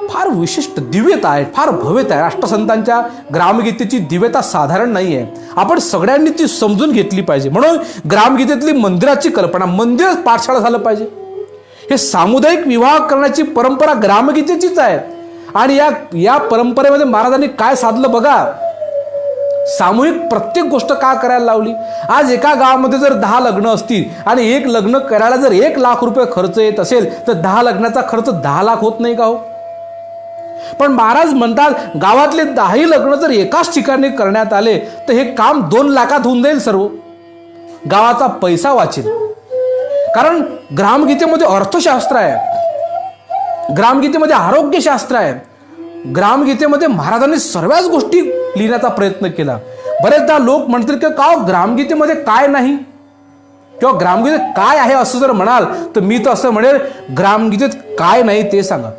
A: फार विशिष्ट दिव्यता आहे, फार भव्यता आहे. राष्ट्रसंतांच्या ग्रामगीतेची दिव्यता साधारण नाही आहे. आपण सगळ्यांनी ती समजून घेतली पाहिजे. म्हणून ग्रामगीतेतली मंदिराची कल्पना, मंदिरच पाठशाळा झालं पाहिजे. हे सामुदायिक विवाह करण्याची परंपरा ग्रामगीतेचीच आहे. आणि या परंपरेमध्ये महाराजांनी काय साधलं बघा. सामूहिक प्रत्येक गोष्ट का करायला लावली. आज एका गावामध्ये जर 10 लग्न असतील आणि एक लग्न करायला जर 1 लाख रुपये खर्च येत असेल तर 10 लग्नाचा खर्च 10 लाख होत नाही का हो. पण महाराज म्हणतात गावातले 10 लग्न जर एकाच ठिकाणी करण्यात आले तर हे काम 2 लाखात होऊन जाईल. सर्व गावाचा पैसा वाचेल. कारण ग्रामगीतेमध्ये अर्थशास्त्र आहे, ग्रामगीतेमध्ये आरोग्यशास्त्र आहे. ग्रामगीतेमध्ये महाराजांनी सर्वच गोष्टी लिहिण्याचा प्रयत्न केला. बरेचदा लोक म्हणतील की का ग्रामगीतेमध्ये काय नाही किंवा ग्रामगीतेत काय आहे असं जर म्हणाल तर मी तर असं म्हणेल ग्रामगीतेत काय नाही ते सांगा.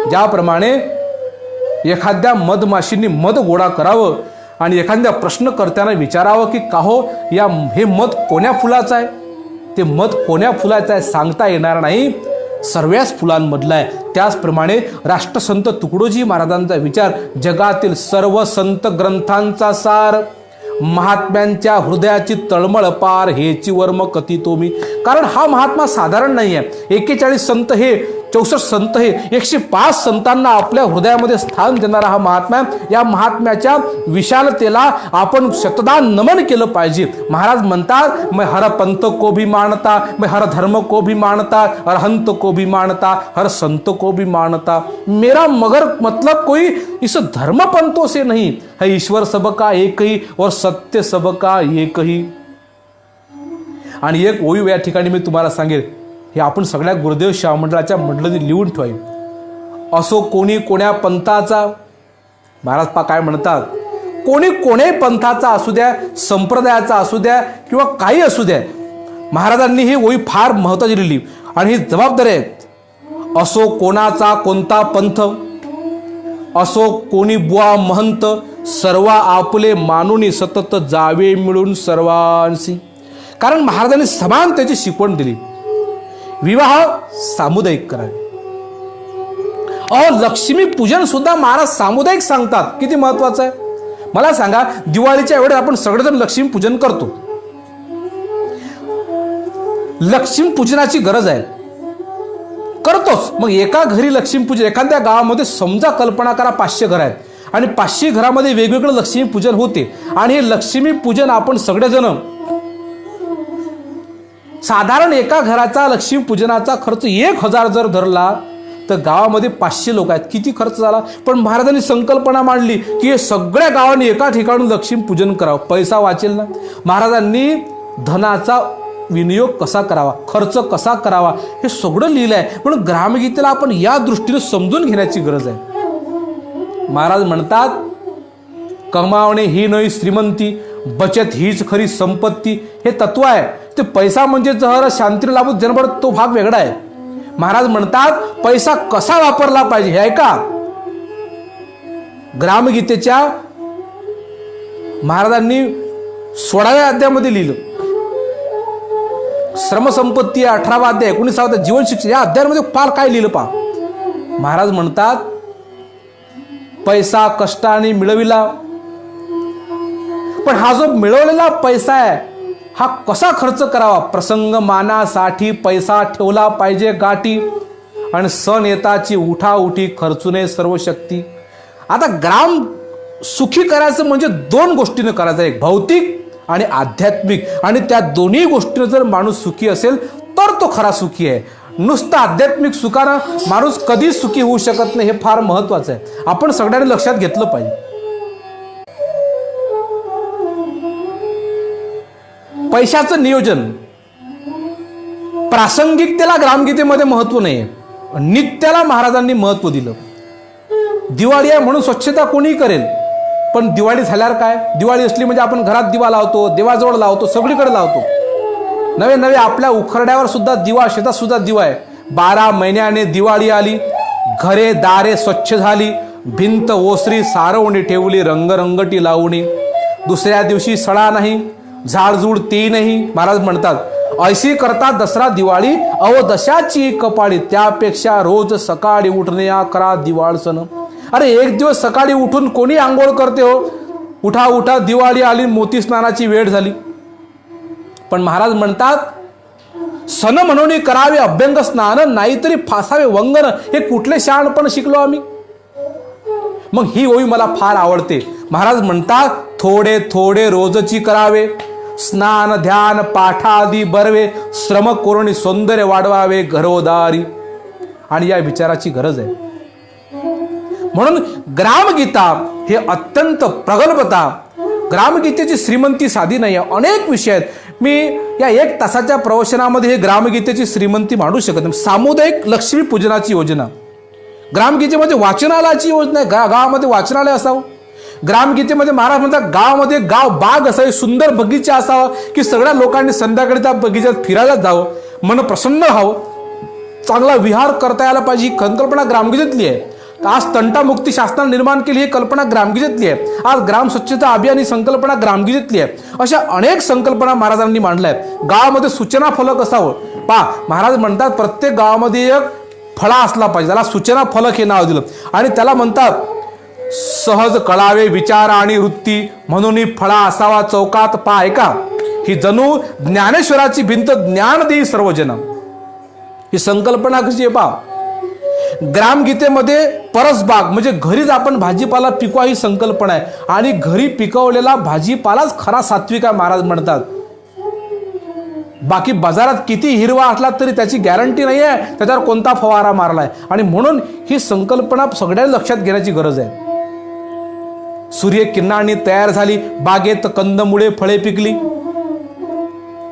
A: ज्याप्रमाणे एखाद्या मधमाशींनी मध गोळा करावं आणि एखाद्या प्रश्नकर्त्याने विचारावं की का हो हे मध कोण्या फुलाचं आहे, ते मध कोण्या फुलाचं आहे सांगता येणार नाही, सर्वच फुलांमधला आहे. त्याचप्रमाणे राष्ट्रसंत तुकडोजी महाराजांचा विचार जगातील सर्व संत ग्रंथांचा सार, महात्म्यांच्या हृदयाची तळमळ पार हेची वर्म कथितो मी. कारण हा महात्मा साधारण नाही आहे. 41 संत हे 64 संत हे 105 संतांना आपल्या हृदयामध्ये स्थान देणारा हा महात्मा. या महात्म्याच्या विशालतेला आपण शतदा नमन केलं पाहिजे. महाराज म्हणतात मैं हर पंथ को भी मानता, मैं हर धर्म को भी मानता, हर हंत को भी मानता, हर संत को भी मानता. मेरा मगर मतलब कोई इस धर्म पंथों से नहीं है, ईश्वर सबका एक ही और सत्य सबका एक ही. आणि एक ओळी या ठिकाणी मी तुम्हाला सांगेल, हे आपण सगळ्या गुरुदेव शाह मंडळाच्या मंडळीत लिहून ठेवाय. असो कोणी कोण्या पंथाचा, महाराज पा काय म्हणतात, कोणी कोण्या पंथाचा असू द्या, संप्रदायाचा असू द्या किंवा काही असू द्या, महाराजांनी ही ओळी फार महत्त्वाची लिहिली आणि ही जबाबदारी आहे. असो कोणाचा कोणता पंथ, असो कोणी बुवा महंत, सर्व आपले मानुनी सतत जावे मिळून सर्वांशी. कारण महाराजांनी समानतेची शिकवण दिली. विवाह सामुदायिक करावे. लक्ष्मी पूजन सुद्धा महाराज सामुदायिक सांगतात. किती महत्वाचं आहे. मला सांगा, दिवाळीच्या वेळेस आपण सगळेजण लक्ष्मीपूजन करतो. लक्ष्मीपूजनाची गरज आहे, करतोच. मग एका घरी लक्ष्मीपूजन, एखाद्या गावामध्ये समजा कल्पना करा 500 घर आहेत आणि 500 घरामध्ये वेगवेगळं लक्ष्मीपूजन होते आणि हे लक्ष्मीपूजन आपण सगळेजण, साधारण एका घराचा लक्ष्मीपूजनाचा खर्च 1000 जर धरला तर गावामध्ये 500 लोक आहेत, किती खर्च झाला. पण महाराजांनी संकल्पना मांडली की हे सगळ्या गावांनी एका ठिकाणी लक्ष्मीपूजन करावं, पैसा वाचेल ना. महाराजांनी धनाचा विनियोग कसा करावा, खर्च कसा करावा हे सगळं लिहिलं आहे. म्हणून ग्रामगीतेला आपण या दृष्टीने समजून घेण्याची गरज आहे. महाराज म्हणतात, कमावणे ही नाही श्रीमंती, बचत हीच खरी संपत्ती. हे तत्व आहे. ते पैसा म्हणजे जहर शांती लाभूत जनभर, तो भाग वेगळा आहे. महाराज म्हणतात पैसा कसा वापरला पाहिजे हे ऐका. ग्रामगीतेच्या महाराजांनी 16व्या अध्यायामध्ये लिहिलं. श्रमसंपत्ती 18वा अध्याय, 19वा अध्याय जीवन शिक्षण, या अध्यायामध्ये फार काय लिहिलं पहा. महाराज म्हणतात पैसा कष्टाने मिळविला, पण हा जो मिळवलेला पैसा आहे हा कसा खर्च करावा. प्रसंग मानासाठी पैसा ठेवला पाहिजे गाठी, आणि सण येताची उठाउठी खर्चुने सर्व शक्ती. आता ग्राम सुखी करायचं म्हणजे 2 गोष्टीनं करायचं, एक भौतिक आणि आध्यात्मिक. आणि त्या दोन्ही गोष्टीनं जर माणूस सुखी असेल तर तो खरा सुखी आहे. नुसतं आध्यात्मिक सुखानं माणूस कधीच सुखी होऊ शकत नाही, हे फार महत्वाचं आहे. आपण सगळ्यांनी लक्षात घेतलं पाहिजे. पैशाचं नियोजन, प्रासंगिकतेला ग्रामगीतेमध्ये महत्व नाही, नित्याला महाराजांनी महत्व दिलं. दिवाळी आहे म्हणून स्वच्छता कोणी करेल, पण दिवाळी झाल्यावर काय, दिवाळी असली म्हणजे आपण घरात दिवा लावतो, देवाजवळ लावतो, सगळीकडे लावतो. नवे नवे आपल्या उखरड्यावर सुद्धा दिवा, शेतात सुद्धा दिवा आहे. 12 महिन्याने दिवाळी आली, घरे दारे स्वच्छ झाली, भिंत ओसरी सारवणी ठेवली, रंगरंगटी लावणी. दुसऱ्या दिवशी सडा नाही, झाडझूड ती नाही. महाराज म्हणतात ऐशी करता दसरा दिवाळी, अवदशाची कपाळी, त्यापेक्षा रोज सकाळी उठणे करा दिवाळ सण. अरे एक दिवस सकाळी उठून कोणी आंघोळ करते हो, उठा उठा दिवाळी आली, मोती स्नानाची वेळ झाली. पण महाराज म्हणतात सण म्हणून करावे अभ्यंग स्नान, नाहीतरी फासावे वंगन. हे कुठले शहाणपण शिकलो आम्ही. मग ही ओवी मला फार आवडते. महाराज म्हणतात थोडे थोडे रोजची करावे, स्नान ध्यान पाठादी बरवे, श्रम करून सौंदर्य वाढवावे घरोदारी. आणि या विचाराची गरज आहे. म्हणून ग्रामगीता हे अत्यंत प्रगल्भता, ग्रामगीतेची श्रीमंती साधी नाही आहे. अनेक विषय आहेत. मी या 1 तासाच्या प्रवचनामध्ये हे ग्रामगीतेची श्रीमंती मांडू शकत नाही. सामुदायिक लक्ष्मी पूजनाची योजना, ग्रामगीतेमध्ये वाचनालयाची योजना आहे, गावामध्ये वाचनालय असावं. ग्रामगीतेमध्ये महाराज म्हणतात गावामध्ये गाव बाग असावी, सुंदर बगीचा असावा की सगळ्या लोकांनी संध्याकाळी त्या बगीच्यात फिरायला जावं, मन प्रसन्न व्हावं, चांगला विहार करता यायला पाहिजे. ही कल्पना ग्रामगीतेतली आहे. आज तंटामुक्ती शासनाने निर्माण केली, ही कल्पना ग्रामगीतेतली आहे. आज ग्राम स्वच्छता अभियान ही संकल्पना ग्रामगीतेतली आहे. अशा अनेक संकल्पना महाराजांनी मांडल्या आहेत. गावामध्ये सूचना फलक असावं. पहा महाराज म्हणतात प्रत्येक गावामध्ये एक फळा असला पाहिजे, त्याला सूचना फलक हे नाव दिलं. आणि त्याला म्हणतात सहज कळावे विचार आणि वृत्ती, म्हणून फळा असावा चौकात. पहा ऐका, ही जणू ज्ञानेश्वराची भिंत, ज्ञान देई सर्वजन. ही संकल्पना कशी आहे पहा. ग्रामगीतेमध्ये परसबाग म्हणजे घरीच आपण भाजीपाला पिकवा ही संकल्पना आहे. आणि घरी पिकवलेला भाजीपालाच खरा सात्विक आहे महाराज म्हणतात. बाकी बाजारात किती हिरवा असला तरी त्याची गॅरंटी नाही आहे त्याच्यावर कोणता फवारा मारलाय. आणि म्हणून ही संकल्पना सगळ्यांनी लक्षात घेण्याची गरज आहे. सूर्यकिरणांनी तयार झाली, बागेत कंदमुळे फळे पिकली.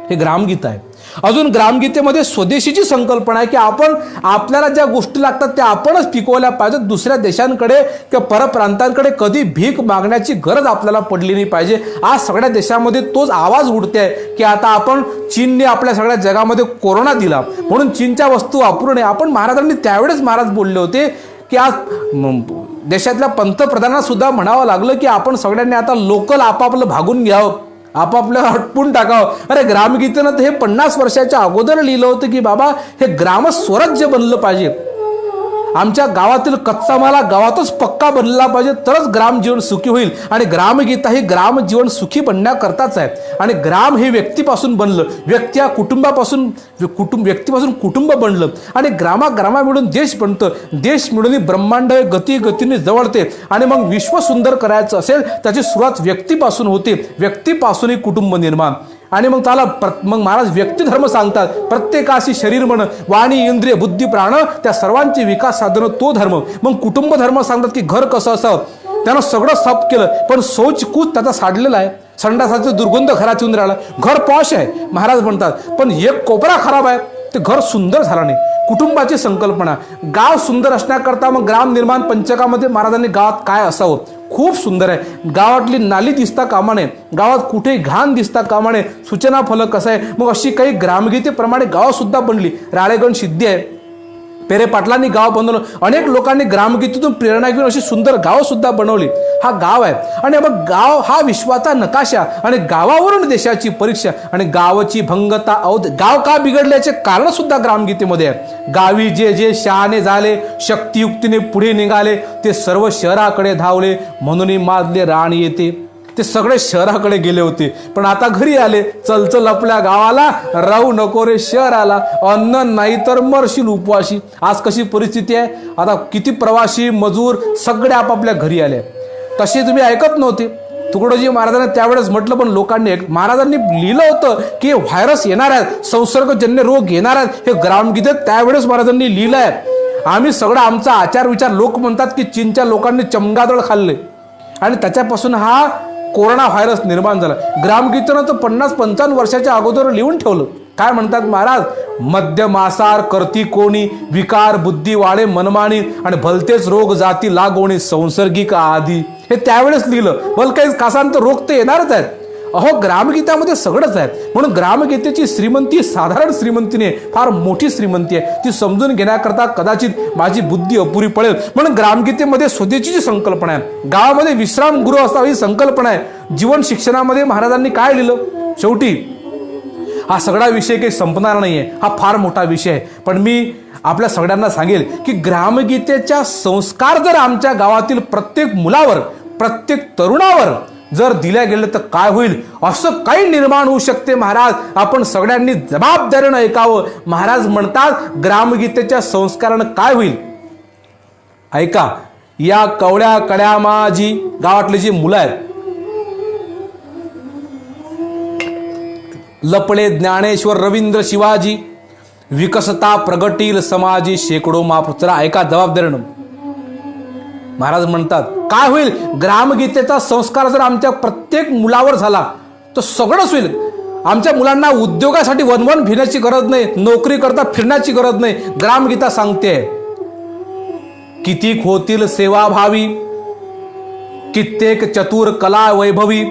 A: हे ग्रामगीता आहे. अजून ग्रामगीतेमध्ये स्वदेशीची संकल्पना आहे की आपण आपल्याला ज्या गोष्टी लागतात त्या आपणच पिकवल्या पाहिजेत. दुसऱ्या देशांकडे किंवा परप्रांतांकडे कधी भीक मागण्याची गरज आपल्याला पडली नाही पाहिजे. आज सगळ्या देशामध्ये तोच आवाज उठते आहे की आता आपण चीनने आपल्या सगळ्या जगामध्ये कोरोना दिला म्हणून चीनच्या वस्तू वापरू नये. आपण महाराजांनी त्यावेळेस महाराज बोलले होते की आज देशातल्या पंतप्रधानांना सुद्धा म्हणावं लागलं की आपण सगळ्यांनी आता लोकल आपापलं भागून घ्यावं, आपापलं हटपून टाकावं. अरे ग्रामगीतेनं तर हे 50 वर्षाच्या अगोदर लिहिलं होतं की बाबा हे ग्रामस्वराज्य बनलं पाहिजे. आमच्या गावातील कच्चा माला गावातच पक्का बनला पाहिजे, तरच ग्रामजीवन सुखी होईल. आणि ग्रामगीता ही ग्रामजीवन सुखी बनण्याकरताच आहे. आणि ग्राम हे व्यक्तीपासून बनलं, व्यक्ती कुटुंबापासून व्यक्तीपासून कुटुंब बनलं, आणि ग्रामा मिळून देश बनतं, देश मिळून ब्रह्मांड गतीने जवळते. आणि मग विश्व सुंदर करायचं असेल त्याची सुरुवात व्यक्तीपासून होते, व्यक्तीपासूनही कुटुंब निर्माण. आणि मग त्याला मग महाराज व्यक्तिधर्म सांगतात, प्रत्येकाशी शरीर मन वाणी इंद्रिय बुद्धी प्राण त्या सर्वांची विकास साधन तो धर्म. मग कुटुंब धर्म सांगतात की घर कसं असावं, त्यानं सगळं साफ केलं, पण शौच कूच त्याचा साडलेला आहे, संडासाचा दुर्गंध घरात येऊन राहिला. घर पॉश आहे महाराज म्हणतात, पण एक कोपरा खराब आहे, ते घर सुंदर झालं नाही. कुटुंबाची संकल्पना, गाव सुंदर असण्याकरता मग ग्राम निर्माण पंचकामध्ये महाराजांनी गावात काय असावं खूप सुंदर आहे. गावातली नाली दिसता कामा नये, गावात कुठेही घाण दिसता कामा नये, सूचना फलक कसं आहे. मग अशी काही ग्रामगीतेप्रमाणे गाव सुद्धा बनली. राळेगण सिद्धी आहे, पेरे पाटलांनी गाव बनवलं, अनेक लोकांनी ग्रामगीतेतून प्रेरणा घेऊन अशी सुंदर गाव सुद्धा बनवली. हा गाव आहे. आणि मग गाव हा विश्वाचा नकाशा, आणि गावावरून देशाची परीक्षा, आणि गावाची भंगता गाव का बिघडल्याचे कारण सुद्धा ग्रामगीतेमध्ये आहे. गावी जे जे शहाणे झाले, शक्तियुक्तीने पुढे निघाले, ते सर्व शहराकडे धावले, म्हणून माजले राण येते. ते सगळे शहराकडे गेले होते, पण आता घरी आले. चल आपल्या गावाला, राहू नको रे शहराला, अन्न नाही तर मरशील उपवाशी. आज कशी परिस्थिती आहे, आता किती प्रवासी मजूर सगळे आपापल्या घरी आले. तशी तुम्ही ऐकत नव्हते. तुकडोजी महाराजांनी त्यावेळेस म्हटलं, पण महाराजांनी लिहिलं होतं की व्हायरस येणार आहेत, संसर्गजन्य रोग येणार आहेत, हे ग्रामगीतेत त्यावेळेस महाराजांनी लिहिलं आहे. आम्ही सगळं आमचा आचार विचार, लोक म्हणतात की चीनच्या लोकांनी चमगादळ खाल्ले आणि त्याच्यापासून हा कोरोना व्हायरस निर्माण झाला. ग्रामगीतेनं तर 50-55 वर्षाच्या अगोदर लिहून ठेवलं. काय म्हणतात महाराज, मध्य मासार करती कोणी, विकार बुद्धी वाढे मनमानी, आणि भलतेच रोग जाती लागोणी संसर्गिक आधी. हे त्यावेळेस लिहिलं. भल काही कासांत रोग तर येणारच आहेत. अहो, ग्रामगीतामध्ये सगळंच आहे. म्हणून ग्रामगीतेची श्रीमंती साधारण श्रीमंती नाही, फार मोठी श्रीमंती आहे. ती समजून घेण्याकरता कदाचित माझी बुद्धी अपुरी पडेल. म्हणून ग्रामगीतेमध्ये स्वदेशीची संकल्पना आहे. गावामध्ये विश्राम गृह असावं ही संकल्पना आहे. जीवन शिक्षणामध्ये महाराजांनी काय लिहिलं, शेवटी हा सगळा विषय काही संपणार नाहीये, हा फार मोठा विषय आहे. पण मी आपल्या सगळ्यांना सांगेल की ग्रामगीतेच्या संस्कार जर आमच्या गावातील प्रत्येक मुलावर, प्रत्येक तरुणावर जर दिल्या गेलं तर काय होईल, असं काही निर्माण होऊ शकते. महाराज, आपण सगळ्यांनी जबाबदारीनं ऐकावं. महाराज म्हणतात ग्रामगीतेच्या संस्कारानं काय होईल, ऐका. या कवड्या कड्या माझी गावातली जी मुलं आहेत, लपळे ज्ञानेश्वर रवींद्र शिवाजी, विकसता प्रगटील समाजी शेकडो महापुत्र. ऐका जबाबदारीनं. महाराज म्हणतात काय होईल, ग्रामगीतेचा संस्कार जर आमच्या प्रत्येक मुलावर झाला तर सगळंच होईल. आमच्या मुलांना उद्योगासाठी वनवन फिरण्याची गरज नाही, नोकरी करता फिरण्याची गरज नाही. ग्रामगीता सांगते कितीक होतील सेवाभावी, कित्येक चतुर कला वैभवी,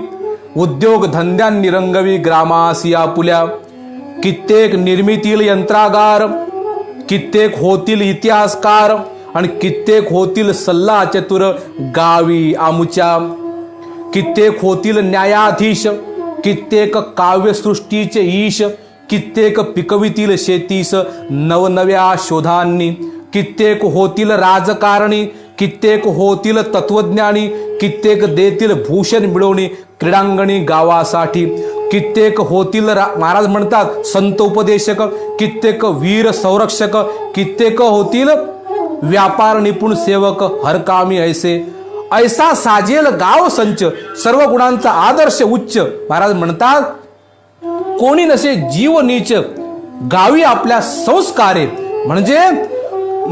A: उद्योग धंद्यांनी रंगवी ग्रामासी आपुल्या. कित्येक निर्मितील यंत्रागार, कित्येक होतील इतिहासकार, आणि कित्येक होतील सल्ला चतुर गावी आमुच्या. कित्येक होतील न्यायाधीश, कित्येक काव्यसृष्टीचे ईश, कित्येक पिकवितील शेतीस नवनव्या शोधांनी. कित्येक होतील राजकारणी, कित्येक होतील तत्वज्ञानी, कित्येक देतील भूषण मिळवणी क्रीडांगणी गावासाठी. कित्येक होतील महाराज म्हणतात संत उपदेशक, कित्येक वीर संरक्षक, कित्येक होतील व्यापार निपुण सेवक हरकामी ऐसा साजेल गाव संच, सर्व गुणांचा आदर्श उच्च. महाराज म्हणतात कोणी नसे जीव नीच, गावी आपल्या संस्कारे. म्हणजे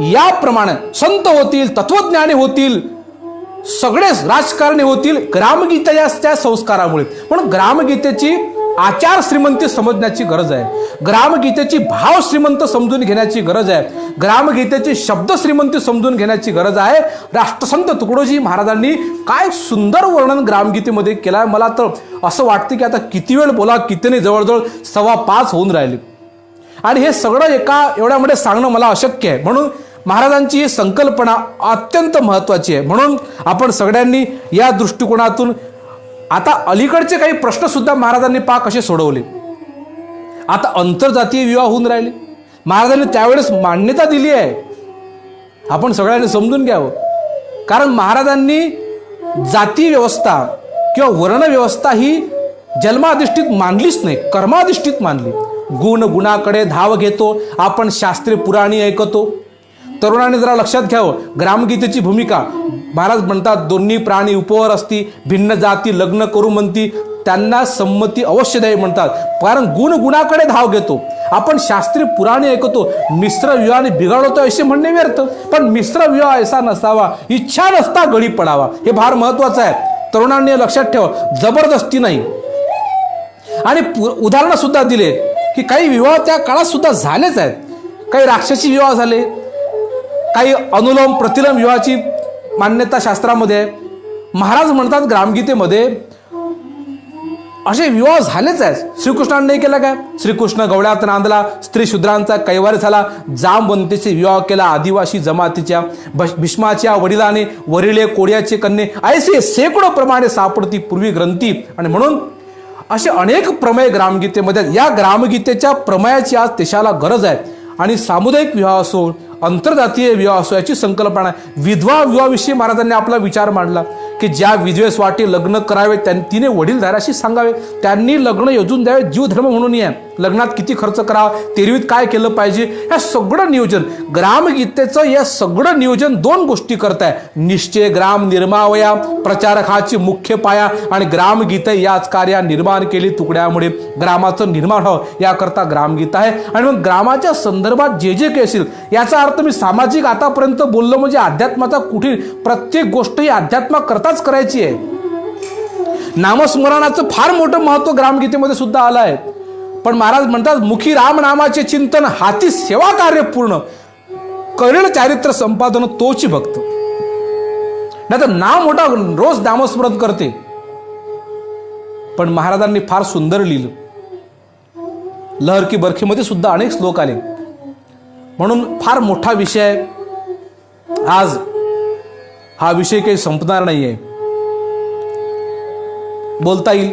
A: याप्रमाणे संत होतील, तत्वज्ञानी होतील, सगळेच राजकारणी होतील ग्रामगीतेच्या संस्कारामुळे. म्हणून ग्रामगीतेची आचार श्रीमंती समजण्याची गरज आहे. ग्रामगीतेची भाव श्रीमंत समजून घेण्याची गरज आहे. ग्रामगीतेची शब्द श्रीमंती समजून घेण्याची गरज आहे. राष्ट्रसंत तुकडोजी महाराजांनी काय सुंदर वर्णन ग्रामगीतेमध्ये केलं आहे. मला तर असं वाटतं की आता किती वेळ बोला, किती नाही, जवळजवळ 5:15 होऊन राहिले. आणि हे सगळं एका एवढ्यामध्ये सांगणं मला अशक्य आहे. म्हणून महाराजांची ही संकल्पना अत्यंत महत्त्वाची आहे. म्हणून आपण सगळ्यांनी या दृष्टिकोनातून आता अलीकडचे काही प्रश्न सुद्धा महाराजांनी कसे सोडवले. आता आंतरजातीय विवाह होऊन राहिले. महाराजांनी त्यावेळेस मान्यता दिली आहे. आपण सगळ्यांनी समजून घ्यावं. कारण महाराजांनी जाती व्यवस्था किंवा वर्ण व्यवस्था ही जन्माधिष्ठित मानलीच नाही, कर्माधिष्ठित मानली. गुण गुणाकडे धाव घेतो आपण, शास्त्रे पुराणी ऐकतो. तरुणांनी जरा लक्षात घ्यावं, ग्रामगीतेची भूमिका. महाराज म्हणतात, दोन्ही प्राणी उपवर असती, भिन्न जाती लग्न करू म्हणती, त्यांना संमती अवश्य द्यावी म्हणतात. कारण गुण गुणाकडे धाव घेतो आपण, शास्त्रीय पुराणे ऐकतो. मिश्र विवाहाने बिघाडतो असे म्हणणे व्यर्थ, पण मिश्र विवाह ऐसा नसावा, इच्छा नसता गळी पडावा. हे फार महत्वाचं आहे. तरुणांनी लक्षात ठेवा, जबरदस्ती नाही. आणि उदाहरणं सुद्धा दिले की काही विवाह त्या काळात सुद्धा झालेच आहेत. काही राक्षसी विवाह झाले, काही अनुलोम प्रतिलोम विवाहाची मान्यता शास्त्रामध्ये आहे. महाराज म्हणतात ग्रामगीतेमध्ये असे विवाह झालेच आहेत. श्रीकृष्णाने नाही केला काय? श्रीकृष्ण गवळ्यात नांदला, स्त्री शूद्रांचा कैवार झाला, जामवंतीचे विवाह केला आदिवासी जमातीच्या, भीष्माच्या वडिलाने वरिले कोड्याचे कन्ये, ऐसे शेकडो प्रमाणे सापडती पूर्वी ग्रंथी. आणि म्हणून असे अनेक प्रमेय ग्रामगीतेमध्ये. या ग्रामगीतेच्या प्रमेयाची आज देशाला गरज आहे. आणि सामुदायिक विवाह असो, आंतरजातीय विवाह असो, याची संकल्पना. विधवा विवाहाविषयी महाराजांनी आपला विचार मांडला की ज्या विधवेस वाटे लग्न करावे तिने वडीलधाऱ्याशी सांगावे, त्यांनी लग्न योजून द्यावे. जीवधर्म म्हणून आहे. लग्नात किती खर्च करावा, तेरवीत काय केलं पाहिजे, हे सगळं नियोजन ग्रामगीतेचं. या सगळं नियोजन दोन गोष्टी करताय, निश्चय ग्राम निर्मावया, प्रचारकाची मुख्य पाया. आणि ग्रामगीते याच कार्या निर्माण केली तुकड्यामुळे ग्रामाचं निर्माण व्हावं, याकरता ग्रामगीता आहे. आणि मग ग्रामाच्या संदर्भात जे जे काही असेल, याचा अर्थ मी सामाजिक आतापर्यंत बोललो म्हणजे अध्यात्माचा कुठे प्रत्येक गोष्ट ही अध्यात्माकरताच करायची आहे. नामस्मरणाचं फार मोठं महत्व ग्रामगीतेमध्ये सुद्धा आलं आहे. पण महाराज म्हणतात, मुखी राम नामाचे चिंतन, हाती सेवा कार्य पूर्ण, करेल चारित्र्य संपादन तोची भक्त. नाही तर नाम मोठा रोज नामस्मरण करते. पण महाराजांनी फार सुंदर लिहिलं. लहर की बरखीमध्ये सुद्धा अनेक श्लोक आले. म्हणून फार मोठा विषय आहे. आज हा विषय काही संपणार नाहीये, बोलता येईल.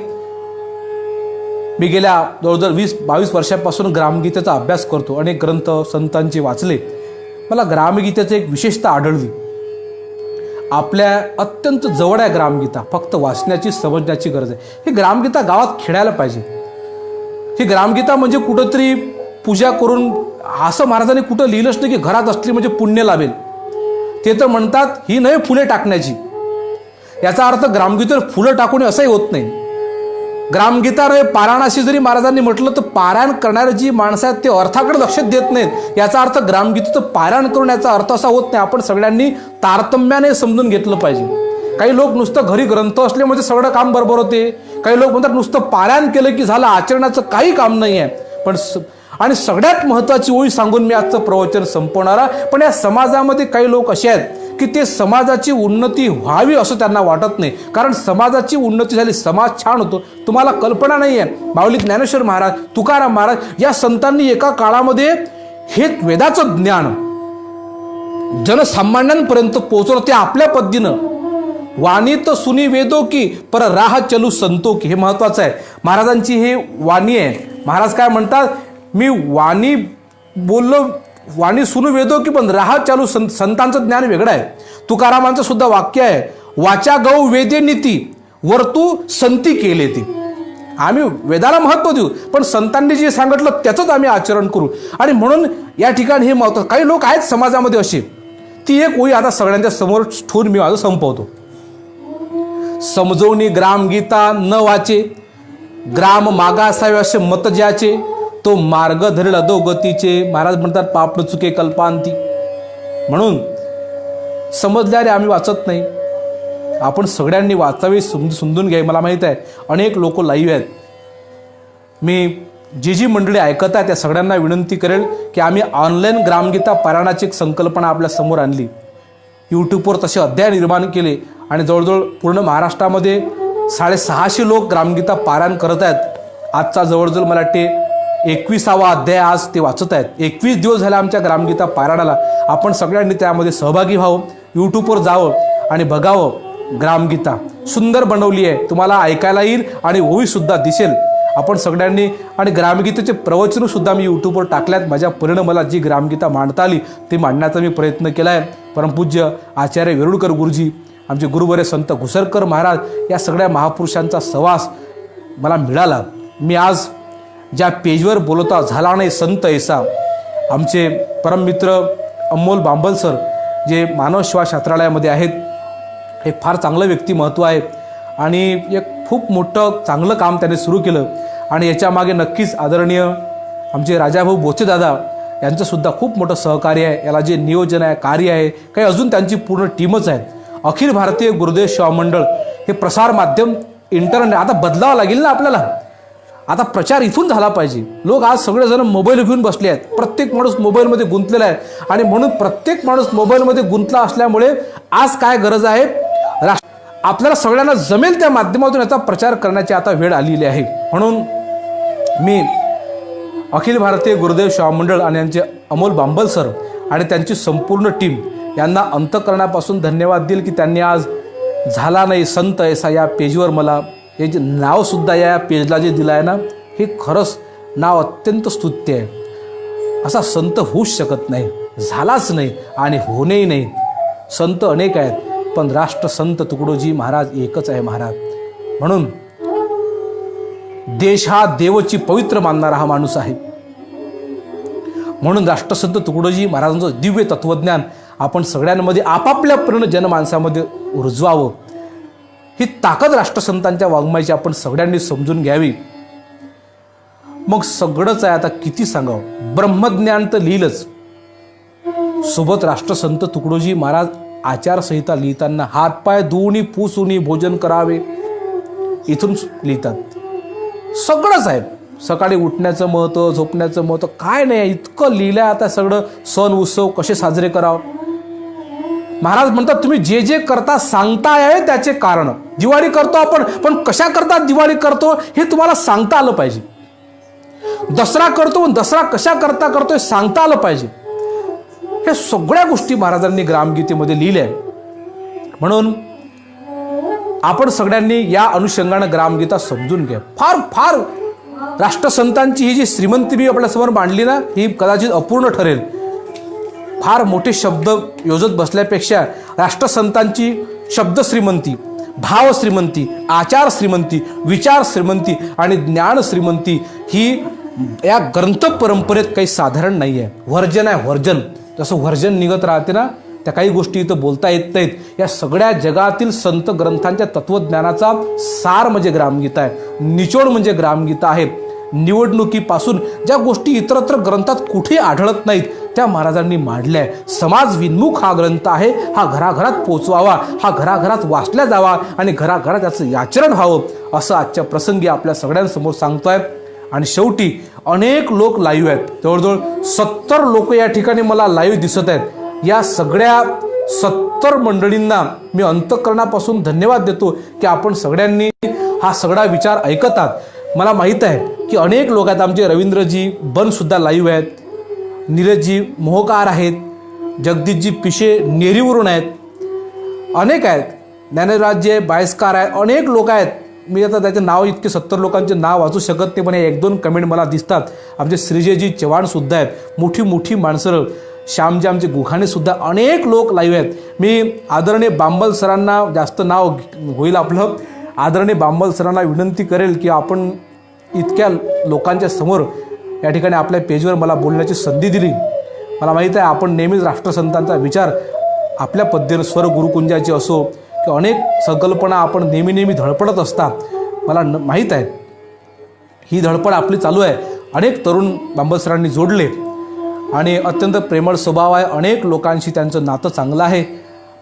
A: मी गेल्या जवळजवळ 20-22 वर्षापासून ग्रामगीतेचा अभ्यास करतो. अनेक ग्रंथ संतांचे वाचले. मला ग्रामगीतेची एक विशेषता आढळली. आपल्या अत्यंत जवळ आहे ग्रामगीता, फक्त वाचण्याची समजण्याची गरज आहे. ही ग्रामगीता गावात खेळायला पाहिजे. ही ग्रामगीता म्हणजे कुठंतरी पूजा करून, असं महाराजांनी कुठं लिहिलंच नाही की घरात असली म्हणजे पुण्य लाभेल. ते तर म्हणतात ही नाही फुले टाकण्याची. याचा अर्थ ग्रामगीतेवर फुलं टाकून असंही होत नाही. ग्रामगीता रे पारायणाशी जरी महाराजांनी म्हटलं तर पारायण करणारे जी माणसं आहेत ते अर्थाकडे लक्ष देत नाहीत. याचा अर्थ ग्रामगीतेचं पारायण करून याचा अर्थ असा होत नाही. आपण सगळ्यांनी तारतम्याने समजून घेतलं पाहिजे. काही लोक नुसतं घरी ग्रंथ असले म्हणजे सगळं काम बरोबर होते. काही लोक म्हणतात नुसतं पारायण केलं की झालं, आचरणाचं काही काम नाही आहे. पण आणि सगळ्यात महत्त्वाची ओळी सांगून मी आजचं प्रवचन संपवणारा. पण या समाजामध्ये काही लोक असे आहेत की ते समाजाची उन्नती व्हावी असं त्यांना वाटत नाही. कारण समाजाची उन्नती झाली, समाज छान होतो. तुम्हाला कल्पना नाही आहे, माऊली ज्ञानेश्वर महाराज, तुकाराम महाराज या संतांनी एका काळामध्ये हे वेदाचं ज्ञान जनसामान्यांपर्यंत पोहोचवलं. ते आपल्या पद्धतीनं वाणी तर सुनी वेदो की पर राह चलू संतो की. हे महत्वाचं आहे. महाराजांची हे वाणी आहे. महाराज काय म्हणतात, मी वाणी बोललो, वाणी सुनू वेदो की पण राह चालू. संतांचं ज्ञान वेगळं आहे. तुकारामांचं सुद्धा वाक्य आहे, वाचा गौ वेदे नीती वर्तू संती केले ती. आम्ही वेदाला महत्व देऊ, पण संतांनी जे सांगितलं त्याचंच आम्ही आचरण करू. आणि म्हणून या ठिकाणी हे महत्व. काही लोक आहेत समाजामध्ये असे. ती एक ओळी आता सगळ्यांच्या समोर ठेवून मी माझं संपवतो. समजवणी ग्रामगीता न वाचे, ग्राम मागासावे असे मत ज्याचे, तो मार्ग धरेल अधोगतीचे. महाराज म्हणतात, पाप न चुके कल्पांती. म्हणून समजल्याने आम्ही वाचत नाही. आपण सगळ्यांनी वाचावे, समजून घ्यावे. मला माहीत आहे अनेक लोक लाईव्ह आहेत. मी जी मंडळी ऐकत आहे त्या सगळ्यांना विनंती करेल की आम्ही ऑनलाईन ग्रामगीता पारायणाची एक संकल्पना आपल्या समोर आणली. यूट्यूबवर तसे अध्याय निर्माण केले आणि जवळजवळ पूर्ण महाराष्ट्रामध्ये 650 लोक ग्रामगीता पारायण करत आहेत. आजचा जवळजवळ मला वाटते 21वा अध्याय आज ते वाचत आहेत. 21 दिवस झाले आमच्या ग्रामगीता पारायणाला. आपण सगळ्यांनी त्यामध्ये सहभागी व्हावं, यूट्यूबवर जावं आणि बघावं. ग्रामगीता सुंदर बनवली आहे, तुम्हाला ऐकायला येईल आणि ओळी सुद्धा दिसेल. आपण सगळ्यांनी आणि ग्रामगीतेचे प्रवचनंसुद्धा मी यूट्यूबवर टाकल्यात. माझ्या परीनं मला जी ग्रामगीता मांडता आली ती मांडण्याचा मी प्रयत्न केला आहे. परमपूज्य आचार्य वेरुळकर गुरुजी, आमचे गुरुवर्य संत घुसरकर महाराज, या सगळ्या महापुरुषांचा सहवास मला मिळाला. मी आज ज्या पेजवर बोलता झाला नाही संत ऐसा, आमचे परममित्र अमोल बांबल सर जे मानव सेवा छात्रालयामध्ये आहेत, हे फार चांगलं व्यक्तिमत्व आहे आणि एक खूप मोठं चांगलं काम त्याने सुरू केलं. आणि याच्यामागे नक्कीच आदरणीय आमचे राजाभाऊ बोचेदादा यांचंसुद्धा खूप मोठं सहकार्य आहे. याला जे नियोजन आहे, कार्य आहे, काही अजून त्यांची पूर्ण टीमच आहे. अखिल भारतीय गुरुदेव सेवा मंडळ हे प्रसार माध्यम इंटरनेट आता बदलावं लागेल ना आपल्याला. आता प्रचार इथून झाला पाहिजे. लोक आज सगळेजण मोबाईल घेऊन बसले आहेत. प्रत्येक माणूस मोबाईलमध्ये गुंतलेला आहे आणि म्हणून प्रत्येक माणूस मोबाईलमध्ये गुंतला असल्यामुळे आज काय गरज आहे, आपल्याला सगळ्यांना जमेल त्या माध्यमातून याचा प्रचार करण्याची आता वेळ आलेली आहे. म्हणून मी अखिल भारतीय गुरुदेव सेवा मंडळ आणि यांचे अमोल बांबल सर आणि त्यांची संपूर्ण टीम यांना अंतःकरणापासून धन्यवाद देईल की त्यांनी आज झाला नाही संत ऐसा या पेजवर मला हे जे नावसुद्धा या पेजला जे दिलं आहे ना, हे खरंच नाव अत्यंत स्तुत्य आहे. असा संत होऊच शकत नाही, झालाच नाही आणि होणेही नाही. संत अनेक आहेत पण राष्ट्रसंत तुकडोजी महाराज एकच आहे महाराज. म्हणून देश हा देवची पवित्र मानणारा हा माणूस आहे. म्हणून राष्ट्रसंत तुकडोजी महाराजांचं दिव्य तत्वज्ञान आपण सगळ्यांमध्ये आपापल्या पूर्ण जनमानसामध्ये रुजवावं. ही ताकद राष्ट्रसंतांच्या वाङ्मयाची आपण सगळ्यांनी समजून घ्यावी. मग सगळंच आहे. आता किती सांगावं, ब्रह्मज्ञान तर लिहिलंच, सोबत राष्ट्रसंत तुकडोजी महाराज आचारसंहिता लिहिताना हातपाय धुवून पुसून भोजन करावे इथून लिहितात. सगळंच आहे. सकाळी उठण्याचं महत्त्व, झोपण्याचं महत्त्व काय नाही, इतकं लिहिलं आहे. आता सगळं सण उत्सव कसे साजरे करावं. महाराज म्हणतात तुम्ही जे जे करता सांगताय त्याचे कारण. दिवाळी करतो आपण, पण कशा करता दिवाळी करतो हे तुम्हाला सांगता आलं पाहिजे. दसरा करतो, दसरा कशा करता करतोय सांगता आलं पाहिजे. हे सगळ्या गोष्टी महाराजांनी ग्रामगीतेमध्ये लिहिल्या. म्हणून आपण सगळ्यांनी या अनुषंगानं ग्रामगीता समजून घ्या. फार फार राष्ट्रसंतांची ही जी श्रीमंती मी आपल्यासमोर मांडली ना, ही कदाचित अपूर्ण ठरेल. फार मोठे शब्द योजत बसल्यापेक्षा राष्ट्रसंतांची शब्द श्रीमंती, भाव श्रीमंती, आचार श्रीमंती, विचार श्रीमंती आणि ज्ञान श्रीमंती ही या ग्रंथ परंपरेत काही साधारण नाही आहे. वर्जन आहे वर्जन. जसं वर्जन निघत राहते ना, त्या काही गोष्टी इथं बोलता येत नाहीत. या सगळ्या जगातील संत ग्रंथांच्या तत्वज्ञानाचा सार म्हणजे ग्रामगीता आहे. निचोड म्हणजे ग्रामगीता आहे. निवडणुकीपासून ज्या गोष्टी इतरत्र ग्रंथात कुठे आढळत नाहीत त्या महाराजांनी मांडल्या आहे. समाज विन्मुख हा ग्रंथ आहे. हा घराघरात पोचवावा, हा घराघरात वाचला जावा आणि घराघरात त्याचं आचरण व्हावं असं आजच्या प्रसंगी आपल्या सगळ्यांसमोर सांगतोय. आणि शेवटी अनेक लोक लाईव्ह आहेत. जवळजवळ 70 लोक या ठिकाणी मला लाईव्ह दिसत आहेत. या सगळ्या 70 मंडळींना मी अंतःकरणापासून धन्यवाद देतो की आपण सगळ्यांनी हा सगळा विचार ऐकतात. मला माहीत आहे की अनेक लोक आहेत. आमचे रवींद्रजी बनसुद्धा लाईव्ह आहेत, नीरजजी मोहकार आहेत, जगदीशजी पिशे नेरीवरून आहेत, अनेक आहेत, ज्ञानराजजी बायस्कार आहेत, अनेक लोक आहेत. मी आता त्याचे नाव इतके 70 लोकांचे नाव वाचू शकत नाही, पण 1-2 कमेंट मला दिसतात. आमचे श्रीजयजी चव्हाणसुद्धा आहेत, मोठी मोठी माणसं. श्यामजी आमचे गुखाणेसुद्धा अनेक लोक लाईव्ह आहेत. मी आदरणीय बांबल सरांना, जास्त नाव होईल आपलं, आदरणीय बांबल सरांना विनंती करेल की आपण इतक्या लोकांच्या समोर या ठिकाणी आपल्या पेजवर मला बोलण्याची संधी दिली. मला माहीत आहे आपण नेहमीच राष्ट्रसंतांचा विचार आपल्या पद्धतीने स्वर गुरुकुंजाची असो किंवा अनेक संकल्पना आपण नेहमी धडपडत असता. मला माहीत आहे ही धडपड आपली चालू आहे. अनेक तरुण बांबल सरांनी जोडले आणि अत्यंत प्रेमळ स्वभाव आहे. अनेक लोकांशी त्यांचं नातं चांगलं आहे.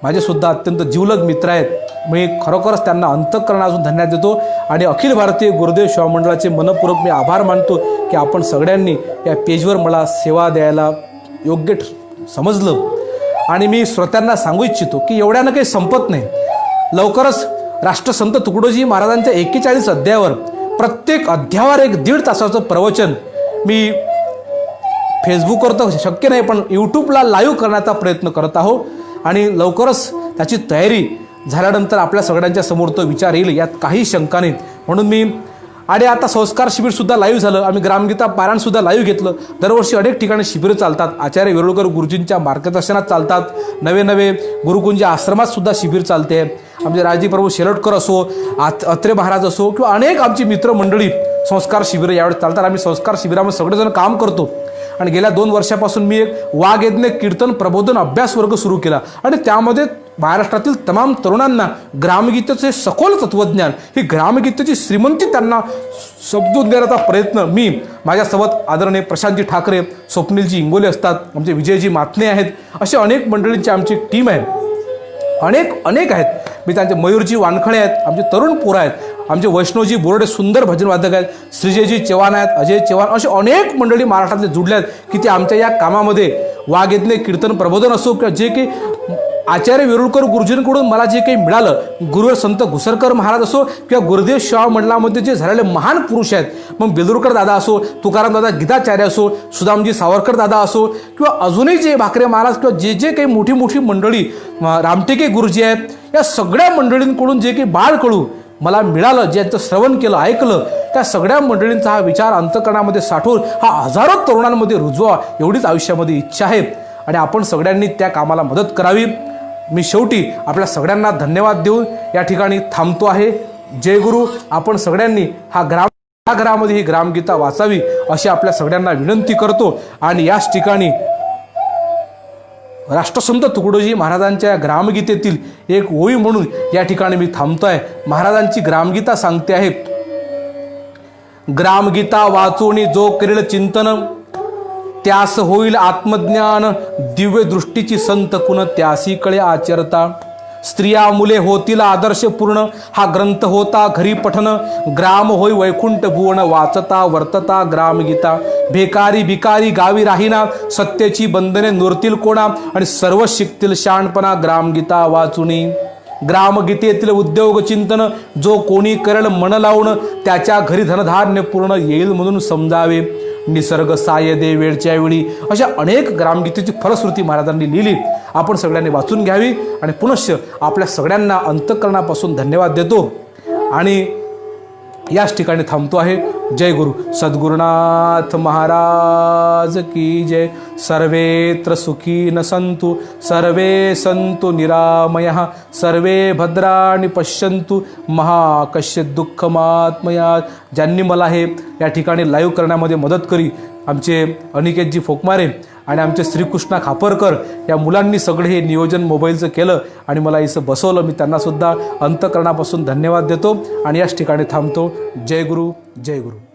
A: माझेसुद्धा अत्यंत जीवलग मित्र आहेत. मी खरोखरच त्यांना अंतःकरणातून धन्यवाद देतो आणि अखिल भारतीय गुरुदेव सेवा मंडळाचे मनपूर्वक मी आभार मानतो की आपण सगळ्यांनी या पेजवर मला सेवा द्यायला योग्य समजलं. आणि मी श्रोत्यांना सांगू इच्छितो की एवढ्यानं काही संपत नाही. लवकरच राष्ट्रसंत तुकडोजी महाराजांच्या 41 अध्यायावर प्रत्येक अध्यायावर 1-1.5 तासाचं प्रवचन मी फेसबुकवर तर शक्य नाही पण यूट्यूबला लाईव्ह करण्याचा प्रयत्न करत आहोत. आणि लवकरच त्याची तयारी झाल्यानंतर आपल्या सगळ्यांच्या समोर तो विचार येईल, यात काही शंका नाही. म्हणून मी आणि आता संस्कार शिबिर सुद्धा लाईव्ह झालं. आम्ही ग्रामगीता पारायण सुद्धा लाईव्ह घेतलं. दरवर्षी अनेक ठिकाणी शिबिरं चालतात. आचार्य वेरुळकर गुरुजींच्या मार्गदर्शनात चालतात. नवे नवे गुरुकुंज आश्रमात सुद्धा शिबिर चालते. आमचे राजी प्रभू शेलटकर असो, अत्रे महाराज असो किंवा अनेक आमची मित्रमंडळी संस्कार शिबिरं यावेळेस चालतात. आम्ही संस्कार शिबिरामध्ये सगळेजण काम करतो. आणि गेल्या 2 वर्षापासून मी एक वाग्यज्ञ कीर्तन प्रबोधन अभ्यास वर्ग सुरू केला आणि त्यामध्ये महाराष्ट्रातील तमाम तरुणांना ग्रामगीतेचे सखोल तत्वज्ञान, ही ग्रामगीतेची श्रीमंती त्यांना समजून देण्याचा प्रयत्न मी माझ्यासोबत आदरणीय प्रशांतजी ठाकरे, स्वप्नीलजी इंगोले असतात, आमचे विजयजी मातने आहेत, असे अनेक मंडळींची आमची टीम आहे. अनेक आहेत. मी त्यांचे मयूरजी वानखळे आहेत, आमचे तरुण पोरं आहेत, आमचे वैष्णवजी बोर्डे सुंदर भजनवादक आहेत, श्रीजयजी चव्हाण आहेत, अजय चव्हाण, असे अनेक मंडळी महाराष्ट्रातले जुडले आहेत की ते आमच्या या कामामध्ये वाग्यज्ञ कीर्तन प्रबोधन असो किंवा जे काही आचार्य वेरुळकर गुरुजींकडून मला जे काही मिळालं, गुरुवर संत घुसरकर महाराज असो किंवा गुरुदेव सेवा मंडळामध्ये जे झालेले महान पुरुष आहेत, मग बेलूरकर दादा असो, तुकाराम दादा गीताचार्य असो, सुदामजी सावरकर दादा असो किंवा अजूनही जे भाकरे महाराज किंवा जे काही मोठी मोठी मंडळी, रामटेके गुरुजी आहेत, या सगळ्या मंडळींकडून जे काही बाळकडू मला मिळालं, ज्यांचं श्रवण केलं, ऐकलं, त्या सगळ्या मंडळींचा हा विचार अंतःकरणामध्ये साठवून हा हजारो तरुणांमध्ये रुजवा, एवढीच आयुष्यामध्ये इच्छा आहे आणि आपण सगळ्यांनी त्या कामाला मदत करावी. मी शेवटी आपल्या सगळ्यांना धन्यवाद देऊन या ठिकाणी थांबतो आहे. जय गुरु. आपण सगळ्यांनी ह्या घरामध्ये ही ग्रामगीता वाचावी अशी आपल्या सगळ्यांना विनंती करतो आणि याच ठिकाणी राष्ट्रसंत तुकडोजी महाराजांच्या ग्रामगीतेतील एक ओळी म्हणून या ठिकाणी मी थांबतोय. महाराजांची ग्रामगीता सांगते आहे, ग्रामगीता वाचून जो करेल चिंतन, त्यास होईल आत्मज्ञान, दिव्य दृष्टीची संत कुण त्यासी कळे आचरता. स्त्रिया मुले होतील आदर्श पूर्ण, हा ग्रंथ होता घरी पठन, ग्राम होई वैकुंठ भुवन, वाचता वर्तता ग्रामगीता. भेकारी भिकारी गावी राहीना, सत्तेची बंधने नुरतील कोणा, आणि सर्व शिकतील शहाणपणा ग्रामगीता वाचुनी. ग्रामगीतेतील उद्योग चिंतन, जो कोणी करेल मन लावून, त्याच्या घरी धनधान्य पूर्ण येईल म्हणून समजावे. निसर्ग साय दे वेळच्या वेळी, अशा अनेक ग्रामगीतेची फलश्रुती महाराजांनी लिहिली. आपण सगळ्यांनी वाचून घ्यावी आणि पुनश्च आपल्या सगळ्यांना अंतःकरणापासून धन्यवाद देतो आणि याच ठिकाणी थांबतो आहे. जय गुरु. सद्गुरुनाथ महाराज की जय. सर्वेत्र सुखी न संतु, सर्वे संतु निरामयः, सर्वे भद्राणि पश्यन्तु मा कश्चित् दुःखमात्मयात्. ज्यांनी मला हे या ठिकाणी लाईव्ह करण्यामध्ये मदत करी, आमचे अनिकेतजी फोकमारे आणि आमचे श्रीकृष्णा खापरकर या मुलांनी सगळे हे नियोजन मोबाईलचं केलं आणि मला इथं बसवलं, मी त्यांना सुद्धा अंतःकरणापासून धन्यवाद देतो आणि याच ठिकाणी थांबतो. जय गुरु. जय गुरु.